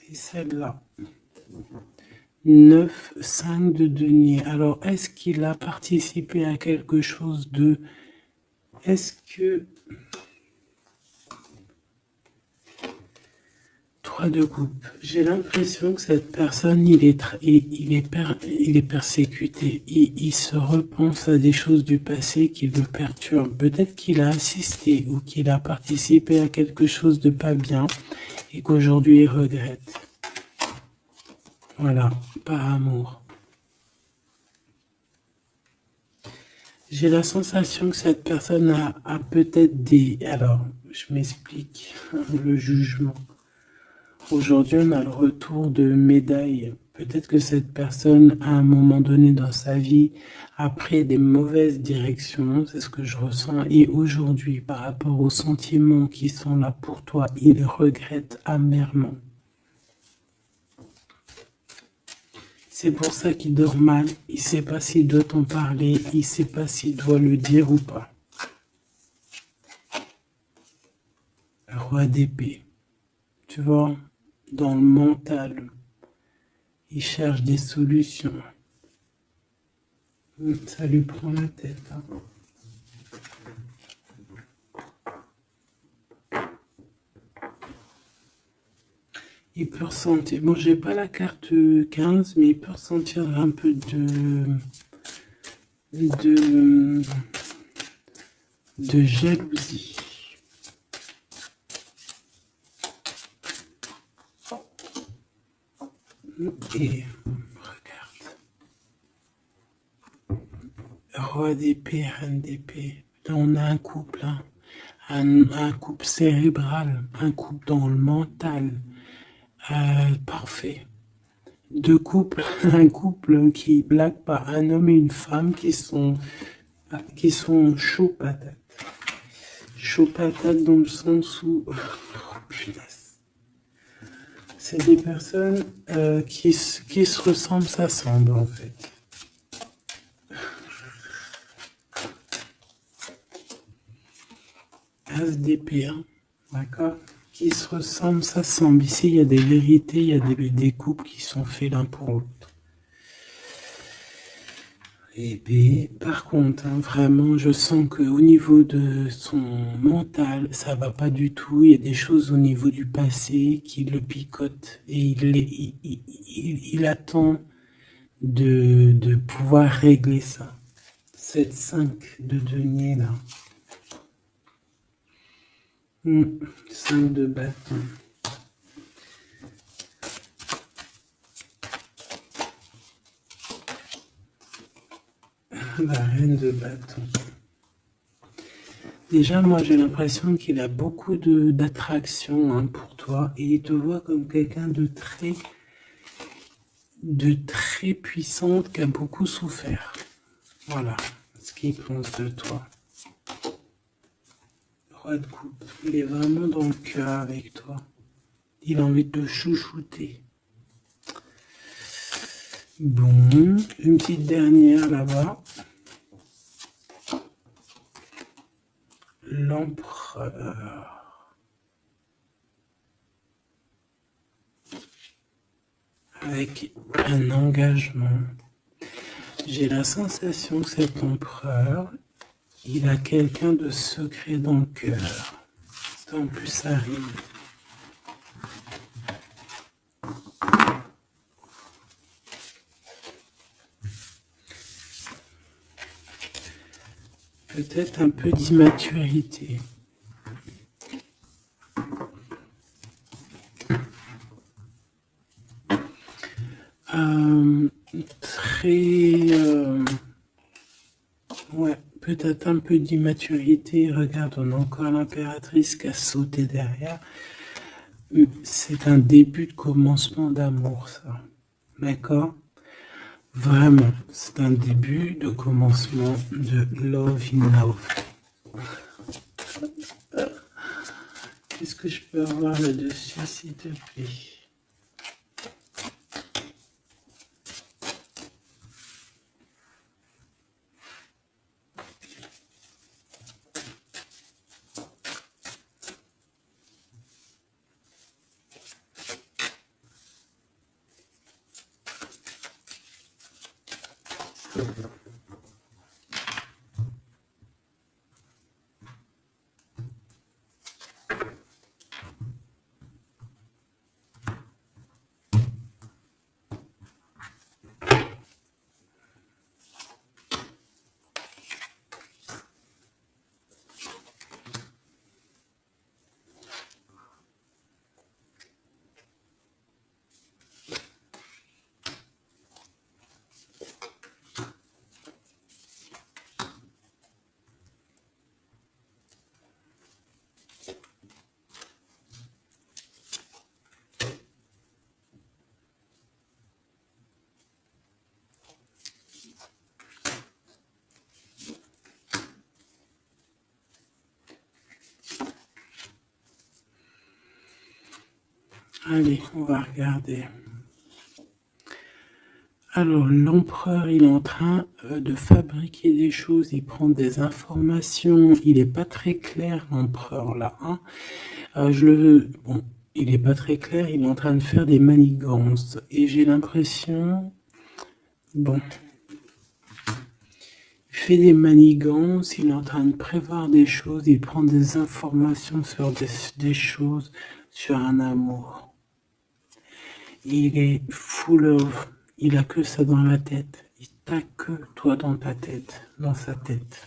Et celle-là, 9, 5 de denier. Alors, est-ce qu'il a participé à quelque chose de... Est-ce que... 3 de coupe. J'ai l'impression que cette personne, il est persécuté. Il se repense à des choses du passé qui le perturbent. Peut-être qu'il a assisté ou qu'il a participé à quelque chose de pas bien et qu'aujourd'hui il regrette. Voilà, par amour. J'ai la sensation que cette personne a peut-être des... Alors, je m'explique, le jugement. Aujourd'hui, on a le retour de médaille. Peut-être que cette personne, à un moment donné dans sa vie, a pris des mauvaises directions, c'est ce que je ressens. Et aujourd'hui, par rapport aux sentiments qui sont là pour toi, il regrette amèrement. C'est pour ça qu'il dort mal. Il ne sait pas s'il doit t'en parler. Il ne sait pas s'il doit le dire ou pas. Roi d'épée. Tu vois, dans le mental, il cherche des solutions. Ça lui prend la tête. Hein. Il peut ressentir, bon j'ai pas la carte 15, mais il peut ressentir un peu de jalousie. Et regarde. Roi d'épée, reine d'épée. Là on a un couple, hein. Un couple cérébral, un couple dans le mental. Parfait. Deux couples, un couple qui blague pas, un homme et une femme qui sont chauds patates. Chauds patates dans le sens où... Oh, punaise. C'est des personnes qui se ressemblent, s'assemblent en fait. As d'épée, hein, d'accord? Qui se ressemblent, s'assemblent. Ici, il y a des vérités, il y a des couples qui sont faits l'un pour l'autre. Et bien, par contre, hein, vraiment, je sens qu'au niveau de son mental, ça va pas du tout. Il y a des choses au niveau du passé qui le picotent et il attend de pouvoir régler ça. Cette 5 de denier là. 5 de bâton. La reine de bâton. Déjà, moi, j'ai l'impression qu'il a beaucoup d'attraction hein, pour toi et il te voit comme quelqu'un de très puissante qui a beaucoup souffert. Voilà ce qu'il pense de toi. Roi de coupe, il est vraiment dans le cœur avec toi. Il a envie de te chouchouter. Bon, une petite dernière là-bas. L'empereur. Avec un engagement. J'ai la sensation que cet empereur, il a quelqu'un de secret dans le cœur. En plus, ça rime. Peut-être un peu d'immaturité. Ouais, peut-être un peu d'immaturité. Regarde, on a encore l'impératrice qui a sauté derrière. C'est un début de commencement d'amour, ça. D'accord? Vraiment, c'est un début de commencement de love in love. Qu'est-ce que je peux avoir là-dessus, s'il te plaît? Allez, on va regarder. Alors, l'empereur, il est en train de fabriquer des choses, il prend des informations, il n'est pas très clair, l'empereur, là. Hein. Bon, il n'est pas très clair, il est en train de faire des manigances. Et j'ai l'impression... Bon... Il fait des manigances, il est en train de prévoir des choses, il prend des informations sur des choses, sur un amour. Il est full of, il a que ça dans la tête. Il t'a que toi dans ta tête, dans sa tête.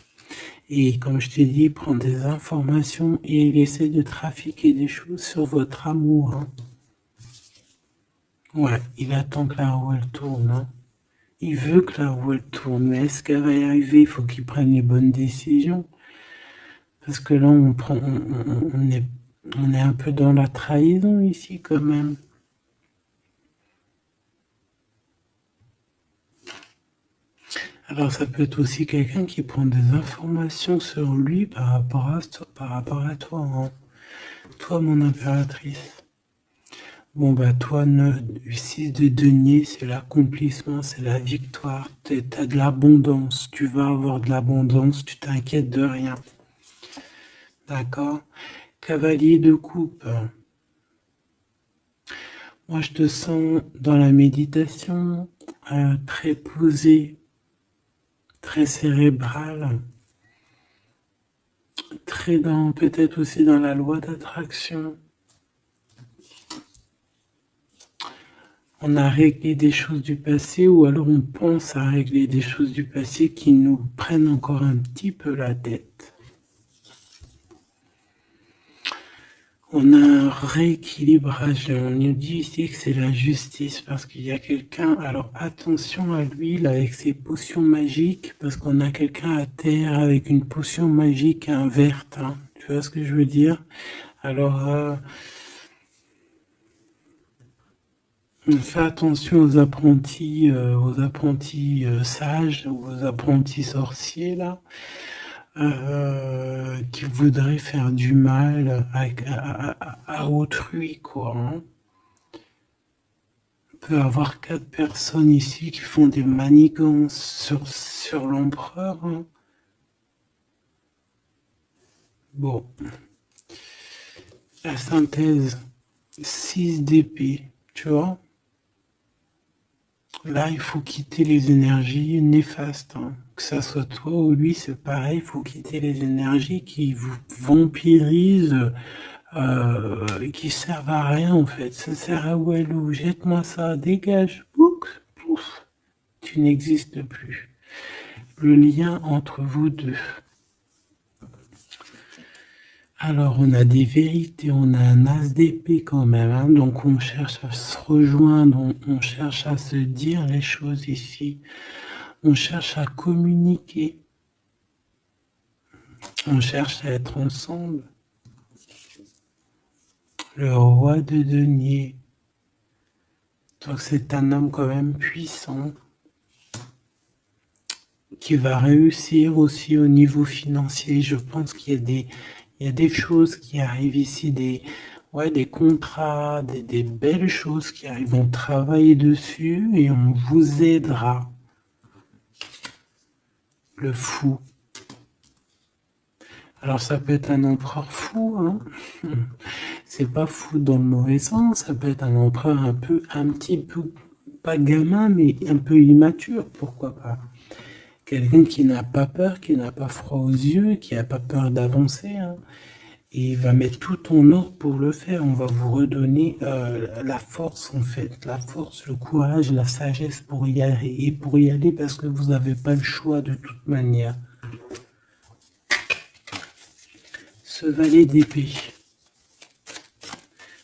Et comme je t'ai dit, il prend des informations et il essaie de trafiquer des choses sur votre amour. Hein. Ouais, il attend que la roue elle tourne. Hein. Il veut que la roue elle tourne, mais est-ce qu'elle va y arriver? Il faut qu'il prenne les bonnes décisions. Parce que là, on est un peu dans la trahison ici quand même. Alors ça peut être aussi quelqu'un qui prend des informations sur lui par rapport à toi, hein. Toi, mon impératrice. Bon bah toi, 6 de denier, c'est l'accomplissement, c'est la victoire. T'as de l'abondance, tu vas avoir de l'abondance, tu t'inquiètes de rien. D'accord? Cavalier de coupe. Moi, je te sens dans la méditation, très posé, très cérébral, très peut-être aussi dans la loi d'attraction. On a réglé des choses du passé ou alors on pense à régler des choses du passé qui nous prennent encore un petit peu la tête. On a un rééquilibrage. On nous dit ici que c'est la justice parce qu'il y a quelqu'un. Alors attention à lui là, avec ses potions magiques parce qu'on a quelqu'un à terre avec une potion magique verte. Hein. Tu vois ce que je veux dire? Alors fais attention aux apprentis sages, aux apprentis sorciers là. Qui voudraient faire du mal à autrui, quoi. Hein. On peut avoir 4 personnes ici qui font des manigances sur l'empereur. Hein. Bon. La synthèse, 6 d'épée, tu vois. Là, il faut quitter les énergies néfastes. Hein. Que ça soit toi ou lui, c'est pareil. Il faut quitter les énergies qui vous vampirisent, qui servent à rien en fait. Ça sert à Walou. Jette-moi ça, dégage. Pouf, pouf. Tu n'existes plus. Le lien entre vous deux. Alors, on a des vérités, on a un as d'épée quand même, hein, donc on cherche à se rejoindre, on cherche à se dire les choses ici, on cherche à communiquer, on cherche à être ensemble. Le roi de denier, donc c'est un homme quand même puissant, qui va réussir aussi au niveau financier. Je pense qu'il y a des choses qui arrivent ici, des contrats, des belles choses qui arrivent. On travaille dessus et on vous aidera. Le fou. Alors ça peut être un empereur fou, hein. C'est pas fou dans le mauvais sens, ça peut être un empereur un petit peu, pas gamin, mais un peu immature, pourquoi pas. quelqu'un qui n'a pas peur, qui n'a pas froid aux yeux, qui n'a pas peur d'avancer, hein. Et il va mettre tout en ordre pour le faire. On va vous redonner la force, en fait. La force, le courage, la sagesse pour y aller. Et pour y aller parce que vous n'avez pas le choix de toute manière. Ce valet d'épée.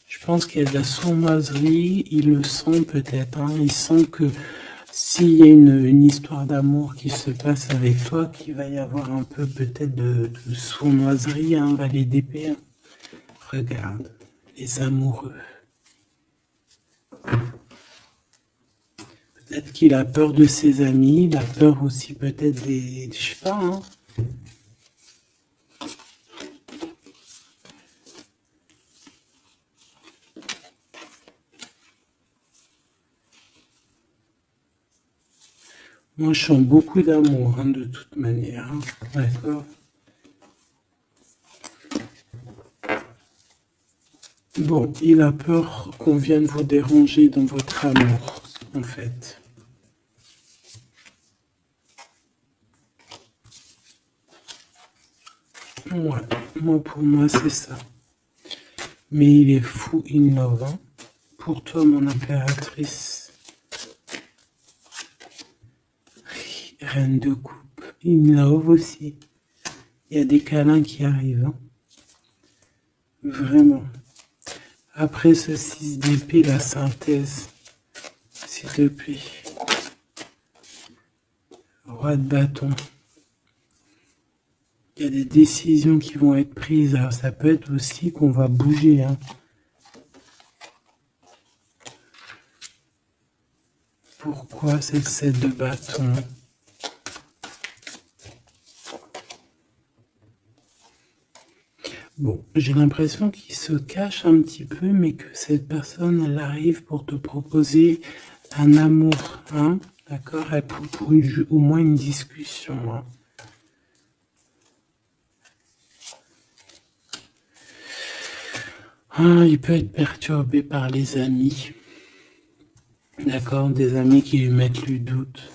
Je pense qu'il y a de la sournoiserie. Il le sent peut-être. Hein. Il sent que s'il y a une histoire d'amour qui se passe avec toi, qu'il va y avoir un peu peut-être de sournoiserie, un valet d'épée. Hein. Regarde, les amoureux. Peut-être qu'il a peur de ses amis, il a peur aussi peut-être des... Je sais pas, hein. Moi, je sens beaucoup d'amour, hein, de toute manière. Hein. D'accord. Bon, il a peur qu'on vienne vous déranger dans votre amour, en fait. Ouais, moi, pour moi, c'est ça. Mais il est fou in love, hein. Pour toi, mon impératrice. Reine de coupe. In love aussi. Il y a des câlins qui arrivent, hein. Vraiment. Après ce 6 d'épée, la synthèse, s'il te plaît. Roi de bâton. Il y a des décisions qui vont être prises. Alors ça peut être aussi qu'on va bouger. Hein. Pourquoi c'est le 7 de bâton? Bon, j'ai l'impression qu'il se cache un petit peu, mais que cette personne, elle arrive pour te proposer un amour, hein, d'accord, pour au moins une discussion. Hein. Ah, il peut être perturbé par les amis, d'accord, des amis qui lui mettent le doute.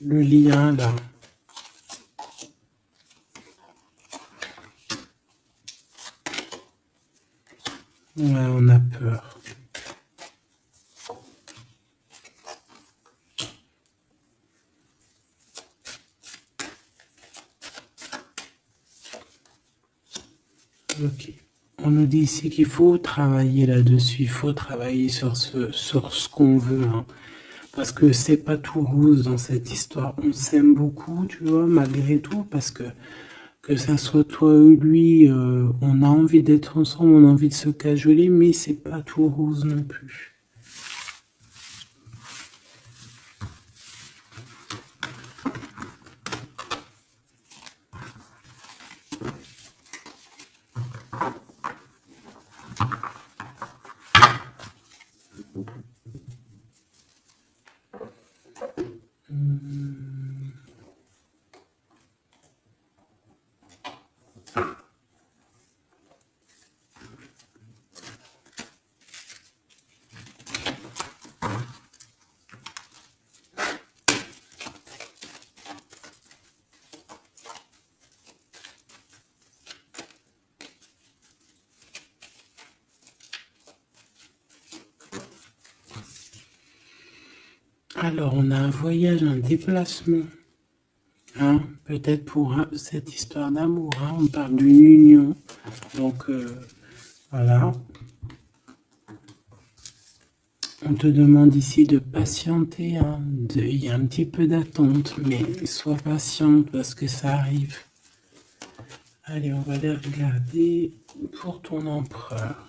Le lien, là. Ouais, on a peur. Ok. On nous dit ici qu'il faut travailler là-dessus, il faut travailler sur ce qu'on veut. Hein. Parce que c'est pas tout rose dans cette histoire. On s'aime beaucoup, tu vois, malgré tout, parce que ça soit toi ou lui, on a envie d'être ensemble, on a envie de se cajoler, mais c'est pas tout rose non plus. Alors, on a un voyage, un déplacement. Hein, peut-être pour cette histoire d'amour. Hein, on parle d'une union. Donc, voilà. On te demande ici de patienter. Hein, il y a un petit peu d'attente, mais sois patiente parce que ça arrive. Allez, on va aller regarder pour ton empereur.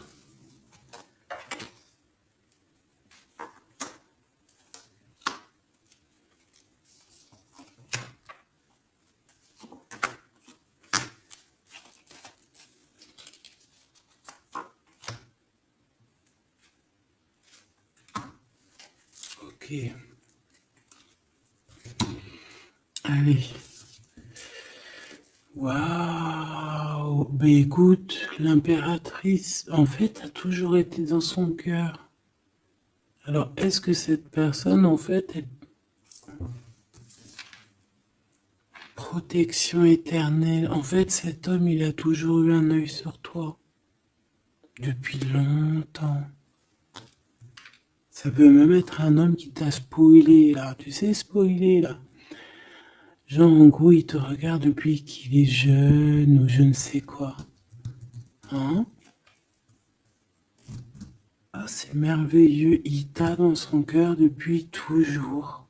Ok. Allez. Waouh. Ben écoute, l'impératrice, en fait, a toujours été dans son cœur. Alors, est-ce que cette personne, en fait, est protection éternelle? En fait, cet homme, il a toujours eu un œil sur toi. Depuis longtemps. Ça peut même être un homme qui t'a spoilé, là. Tu sais, spoilé, là. Genre, en gros, il te regarde depuis qu'il est jeune ou je ne sais quoi. Hein? Ah, c'est merveilleux. Il t'a dans son cœur depuis toujours.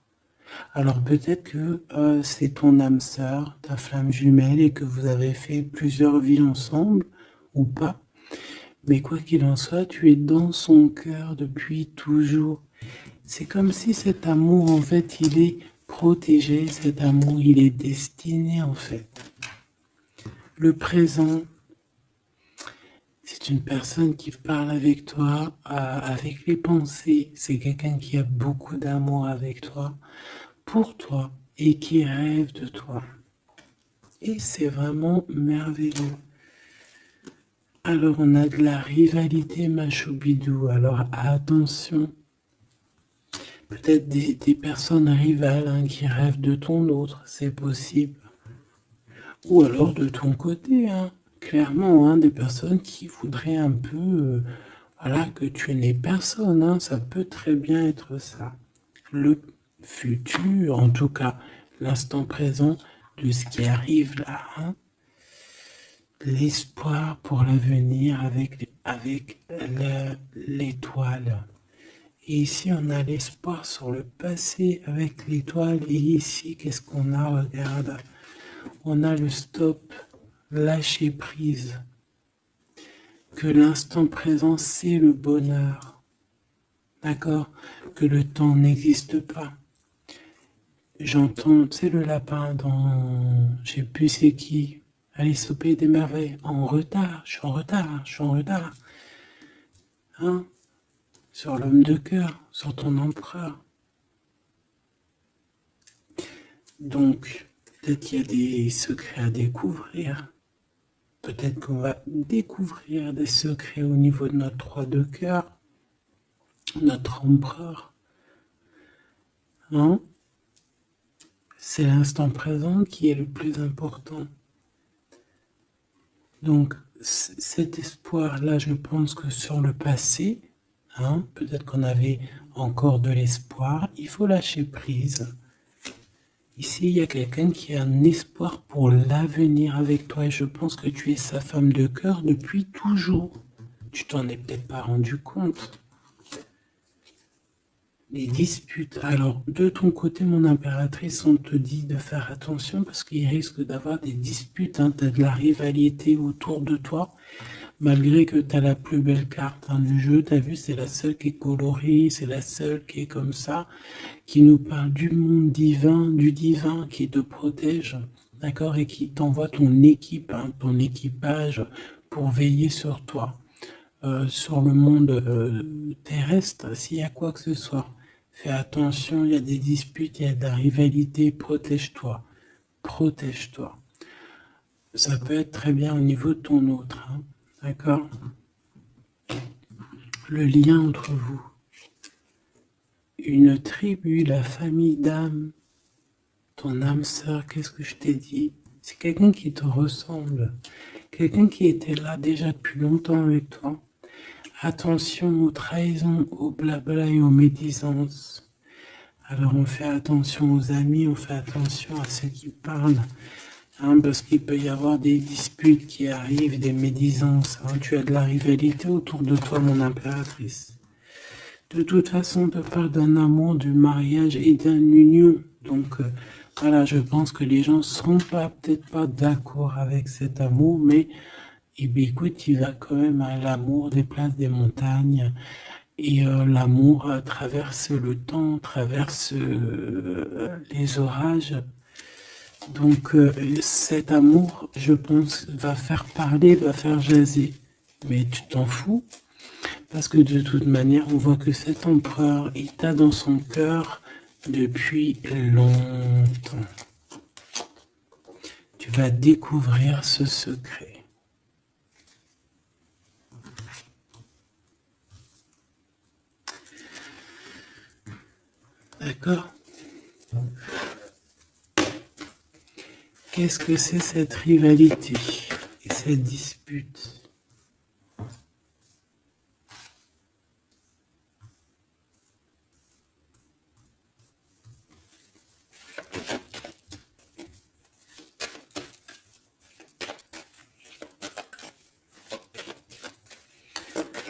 Alors peut-être que c'est ton âme sœur, ta flamme jumelle, et que vous avez fait plusieurs vies ensemble, ou pas. Mais quoi qu'il en soit, tu es dans son cœur depuis toujours. C'est comme si cet amour, en fait, il est protégé, cet amour, il est destiné, en fait. Le présent, c'est une personne qui parle avec toi, avec les pensées. C'est quelqu'un qui a beaucoup d'amour avec toi, pour toi, et qui rêve de toi. Et c'est vraiment merveilleux. Alors, on a de la rivalité, ma choubidou. Alors, attention. Peut-être des personnes rivales hein, qui rêvent de ton autre, c'est possible. Ou alors de ton côté, hein, clairement, hein, des personnes qui voudraient un peu voilà, que tu n'aies personne. Hein, ça peut très bien être ça. Le futur, en tout cas, l'instant présent de ce qui arrive là. Hein, l'espoir pour l'avenir avec l'étoile. Et ici, on a l'espoir sur le passé avec l'étoile. Et ici, qu'est-ce qu'on a? Regarde. On a le stop, lâcher prise. Que l'instant présent, c'est le bonheur. D'accord? Que le temps n'existe pas. J'entends, tu sais, le lapin dans, je sais plus c'est qui, Alice au pays des merveilles. En retard, je suis en retard, je suis en retard. Hein? Sur l'homme de cœur, sur ton empereur. Donc, peut-être qu'il y a des secrets à découvrir. Peut-être qu'on va découvrir des secrets au niveau de notre roi de cœur, notre empereur. Hein? C'est l'instant présent qui est le plus important. Donc, cet espoir-là, je pense que sur le passé, hein, peut-être qu'on avait encore de l'espoir, il faut lâcher prise. Ici, il y a quelqu'un qui a un espoir pour l'avenir avec toi et je pense que tu es sa femme de cœur depuis toujours. Tu t'en es peut-être pas rendu compte. Les disputes. Alors, de ton côté, mon impératrice, on te dit de faire attention parce qu'il risque d'avoir des disputes. Hein. Tu as de la rivalité autour de toi. Malgré que tu as la plus belle carte hein, du jeu, tu as vu, c'est la seule qui est colorée, c'est la seule qui est comme ça, qui nous parle du monde divin, du divin qui te protège, d'accord, et qui t'envoie ton équipe, hein, ton équipage pour veiller sur toi, sur le monde terrestre, s'il y a quoi que ce soit. Fais attention, il y a des disputes, il y a de la rivalité, protège-toi, protège-toi. Ça peut être très bien au niveau de ton autre, hein, d'accord? Le lien entre vous. Une tribu, la famille d'âme, ton âme sœur, qu'est-ce que je t'ai dit? C'est quelqu'un qui te ressemble, quelqu'un qui était là déjà depuis longtemps avec toi. Attention aux trahisons, aux blabla et aux médisances. Alors on fait attention aux amis, on fait attention à ceux qui parlent, hein, parce qu'il peut y avoir des disputes qui arrivent, des médisances. Hein. Tu as de la rivalité autour de toi, mon impératrice. De toute façon, on te parle d'un amour, du mariage et d'une union. Donc, voilà, je pense que les gens ne seront pas, peut-être pas d'accord avec cet amour, mais eh bien, écoute, il va quand même à l'amour déplace des montagnes. Et l'amour traverse le temps, traverse les orages. Donc, cet amour, je pense, va faire parler, va faire jaser. Mais tu t'en fous? Parce que de toute manière, on voit que cet empereur, il t'a dans son cœur depuis longtemps. Tu vas découvrir ce secret. D'accord? Qu'est-ce que c'est cette rivalité et cette dispute?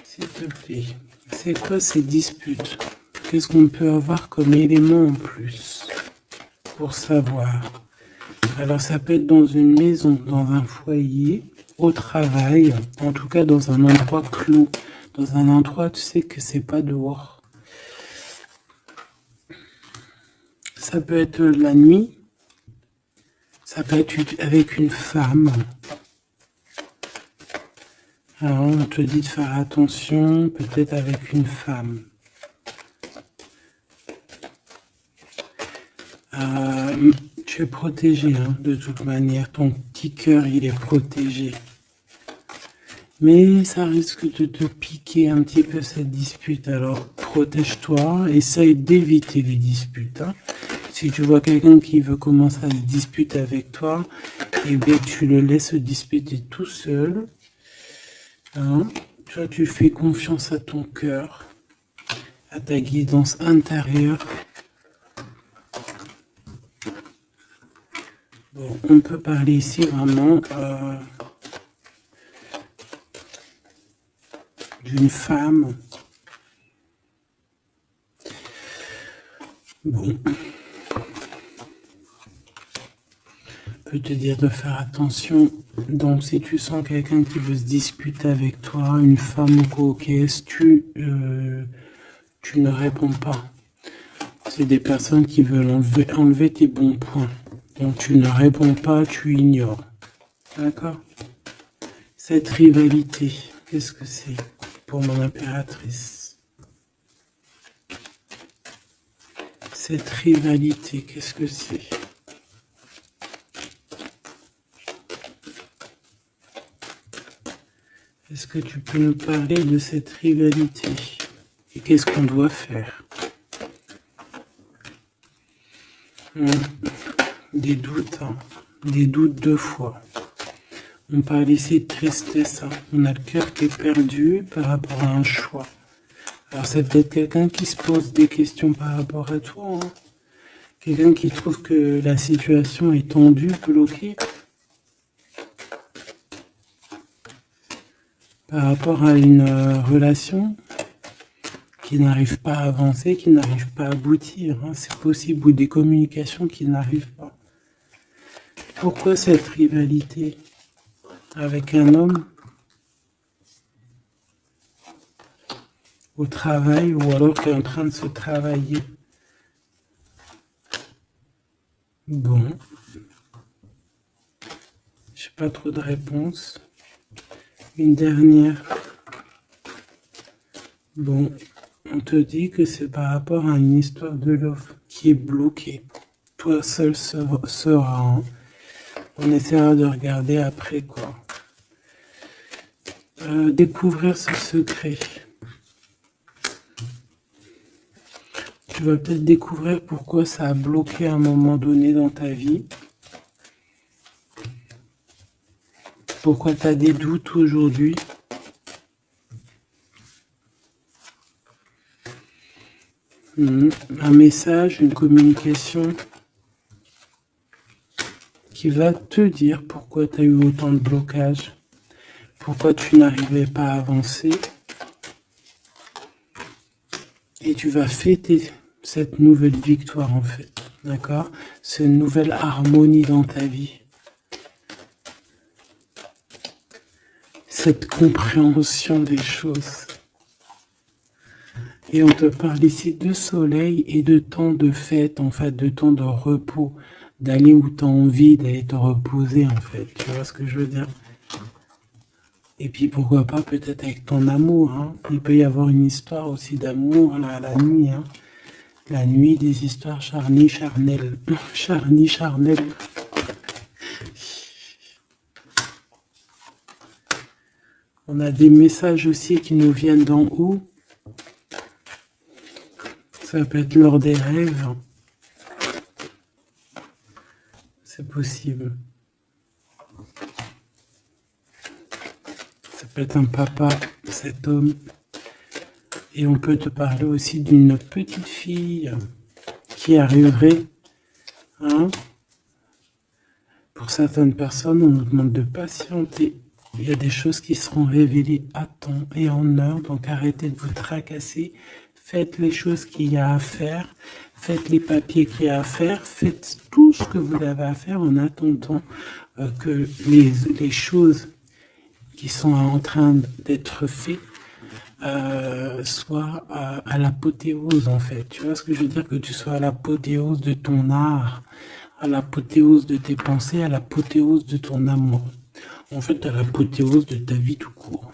S'il te plaît, c'est quoi ces disputes? Qu'est-ce qu'on peut avoir comme élément en plus pour savoir? Alors ça peut être dans une maison, dans un foyer, au travail, en tout cas dans un endroit clos, dans un endroit tu sais que c'est pas dehors. Ça peut être la nuit, ça peut être avec une femme. Alors on te dit de faire attention, peut-être avec une femme. Tu es protégé, hein, de toute manière. Ton petit cœur, il est protégé. Mais ça risque de te piquer un petit peu cette dispute. Alors protège-toi, essaye d'éviter les disputes. Hein. Si tu vois quelqu'un qui veut commencer à se disputer avec toi, eh bien tu le laisses se disputer tout seul. Hein. Toi, tu fais confiance à ton cœur, à ta guidance intérieure. Bon, on peut parler ici vraiment d'une femme. Bon. On peut te dire de faire attention. Donc, si tu sens quelqu'un qui veut se disputer avec toi, une femme ou coquette, tu ne réponds pas. C'est des personnes qui veulent enlever tes bons points. Donc, tu ne réponds pas, tu ignores. D'accord? Cette rivalité, qu'est-ce que c'est pour mon impératrice? Cette rivalité, qu'est-ce que c'est? Est-ce que tu peux nous parler de cette rivalité? Et qu'est-ce qu'on doit faire? Des doutes, hein. Des doutes deux fois. On parle ici de tristesse. Hein. On a le cœur qui est perdu par rapport à un choix. Alors c'est peut-être quelqu'un qui se pose des questions par rapport à toi. Hein. Quelqu'un qui trouve que la situation est tendue, bloquée. Par rapport à une relation qui n'arrive pas à avancer, qui n'arrive pas à aboutir. Hein. C'est possible, ou des communications qui n'arrivent pas. Pourquoi cette rivalité avec un homme au travail ou alors tu es en train de se travailler? Bon. J'ai pas trop de réponses. Une dernière. Bon. On te dit que c'est par rapport à une histoire de love qui est bloquée. Toi seul sera. Hein. On essaiera de regarder après quoi. Découvrir ce secret. Tu vas peut-être découvrir pourquoi ça a bloqué à un moment donné dans ta vie. Pourquoi tu as des doutes aujourd'hui. Un message, une communication qui va te dire pourquoi tu as eu autant de blocages, pourquoi tu n'arrivais pas à avancer. Et tu vas fêter cette nouvelle victoire en fait, d'accord? Cette nouvelle harmonie dans ta vie. Cette compréhension des choses. Et on te parle ici de soleil et de temps de fête, en fait, de temps de repos, d'aller où tu as envie, d'aller te reposer, en fait. Tu vois ce que je veux dire? Et puis pourquoi pas peut-être avec ton amour. Hein. Il peut y avoir une histoire aussi d'amour là, la nuit. Hein. La nuit, des histoires charnelles. Charnelles. On a des messages aussi qui nous viennent d'en haut. Ça peut être lors des rêves. C'est possible. Ça peut être un papa, cet homme. Et on peut te parler aussi d'une petite fille qui arriverait. Hein. Pour certaines personnes, on nous demande de patienter. Il y a des choses qui seront révélées à temps et en heure. Donc arrêtez de vous tracasser. Faites les choses qu'il y a à faire. Faites les papiers qu'il y a à faire. Faites tout ce que vous avez à faire en attendant que les choses qui sont en train d'être faites soient à l'apothéose en fait. Tu vois ce que je veux dire? Que tu sois à l'apothéose de ton art, à l'apothéose de tes pensées, à l'apothéose de ton amour. En fait, à l'apothéose de ta vie tout court.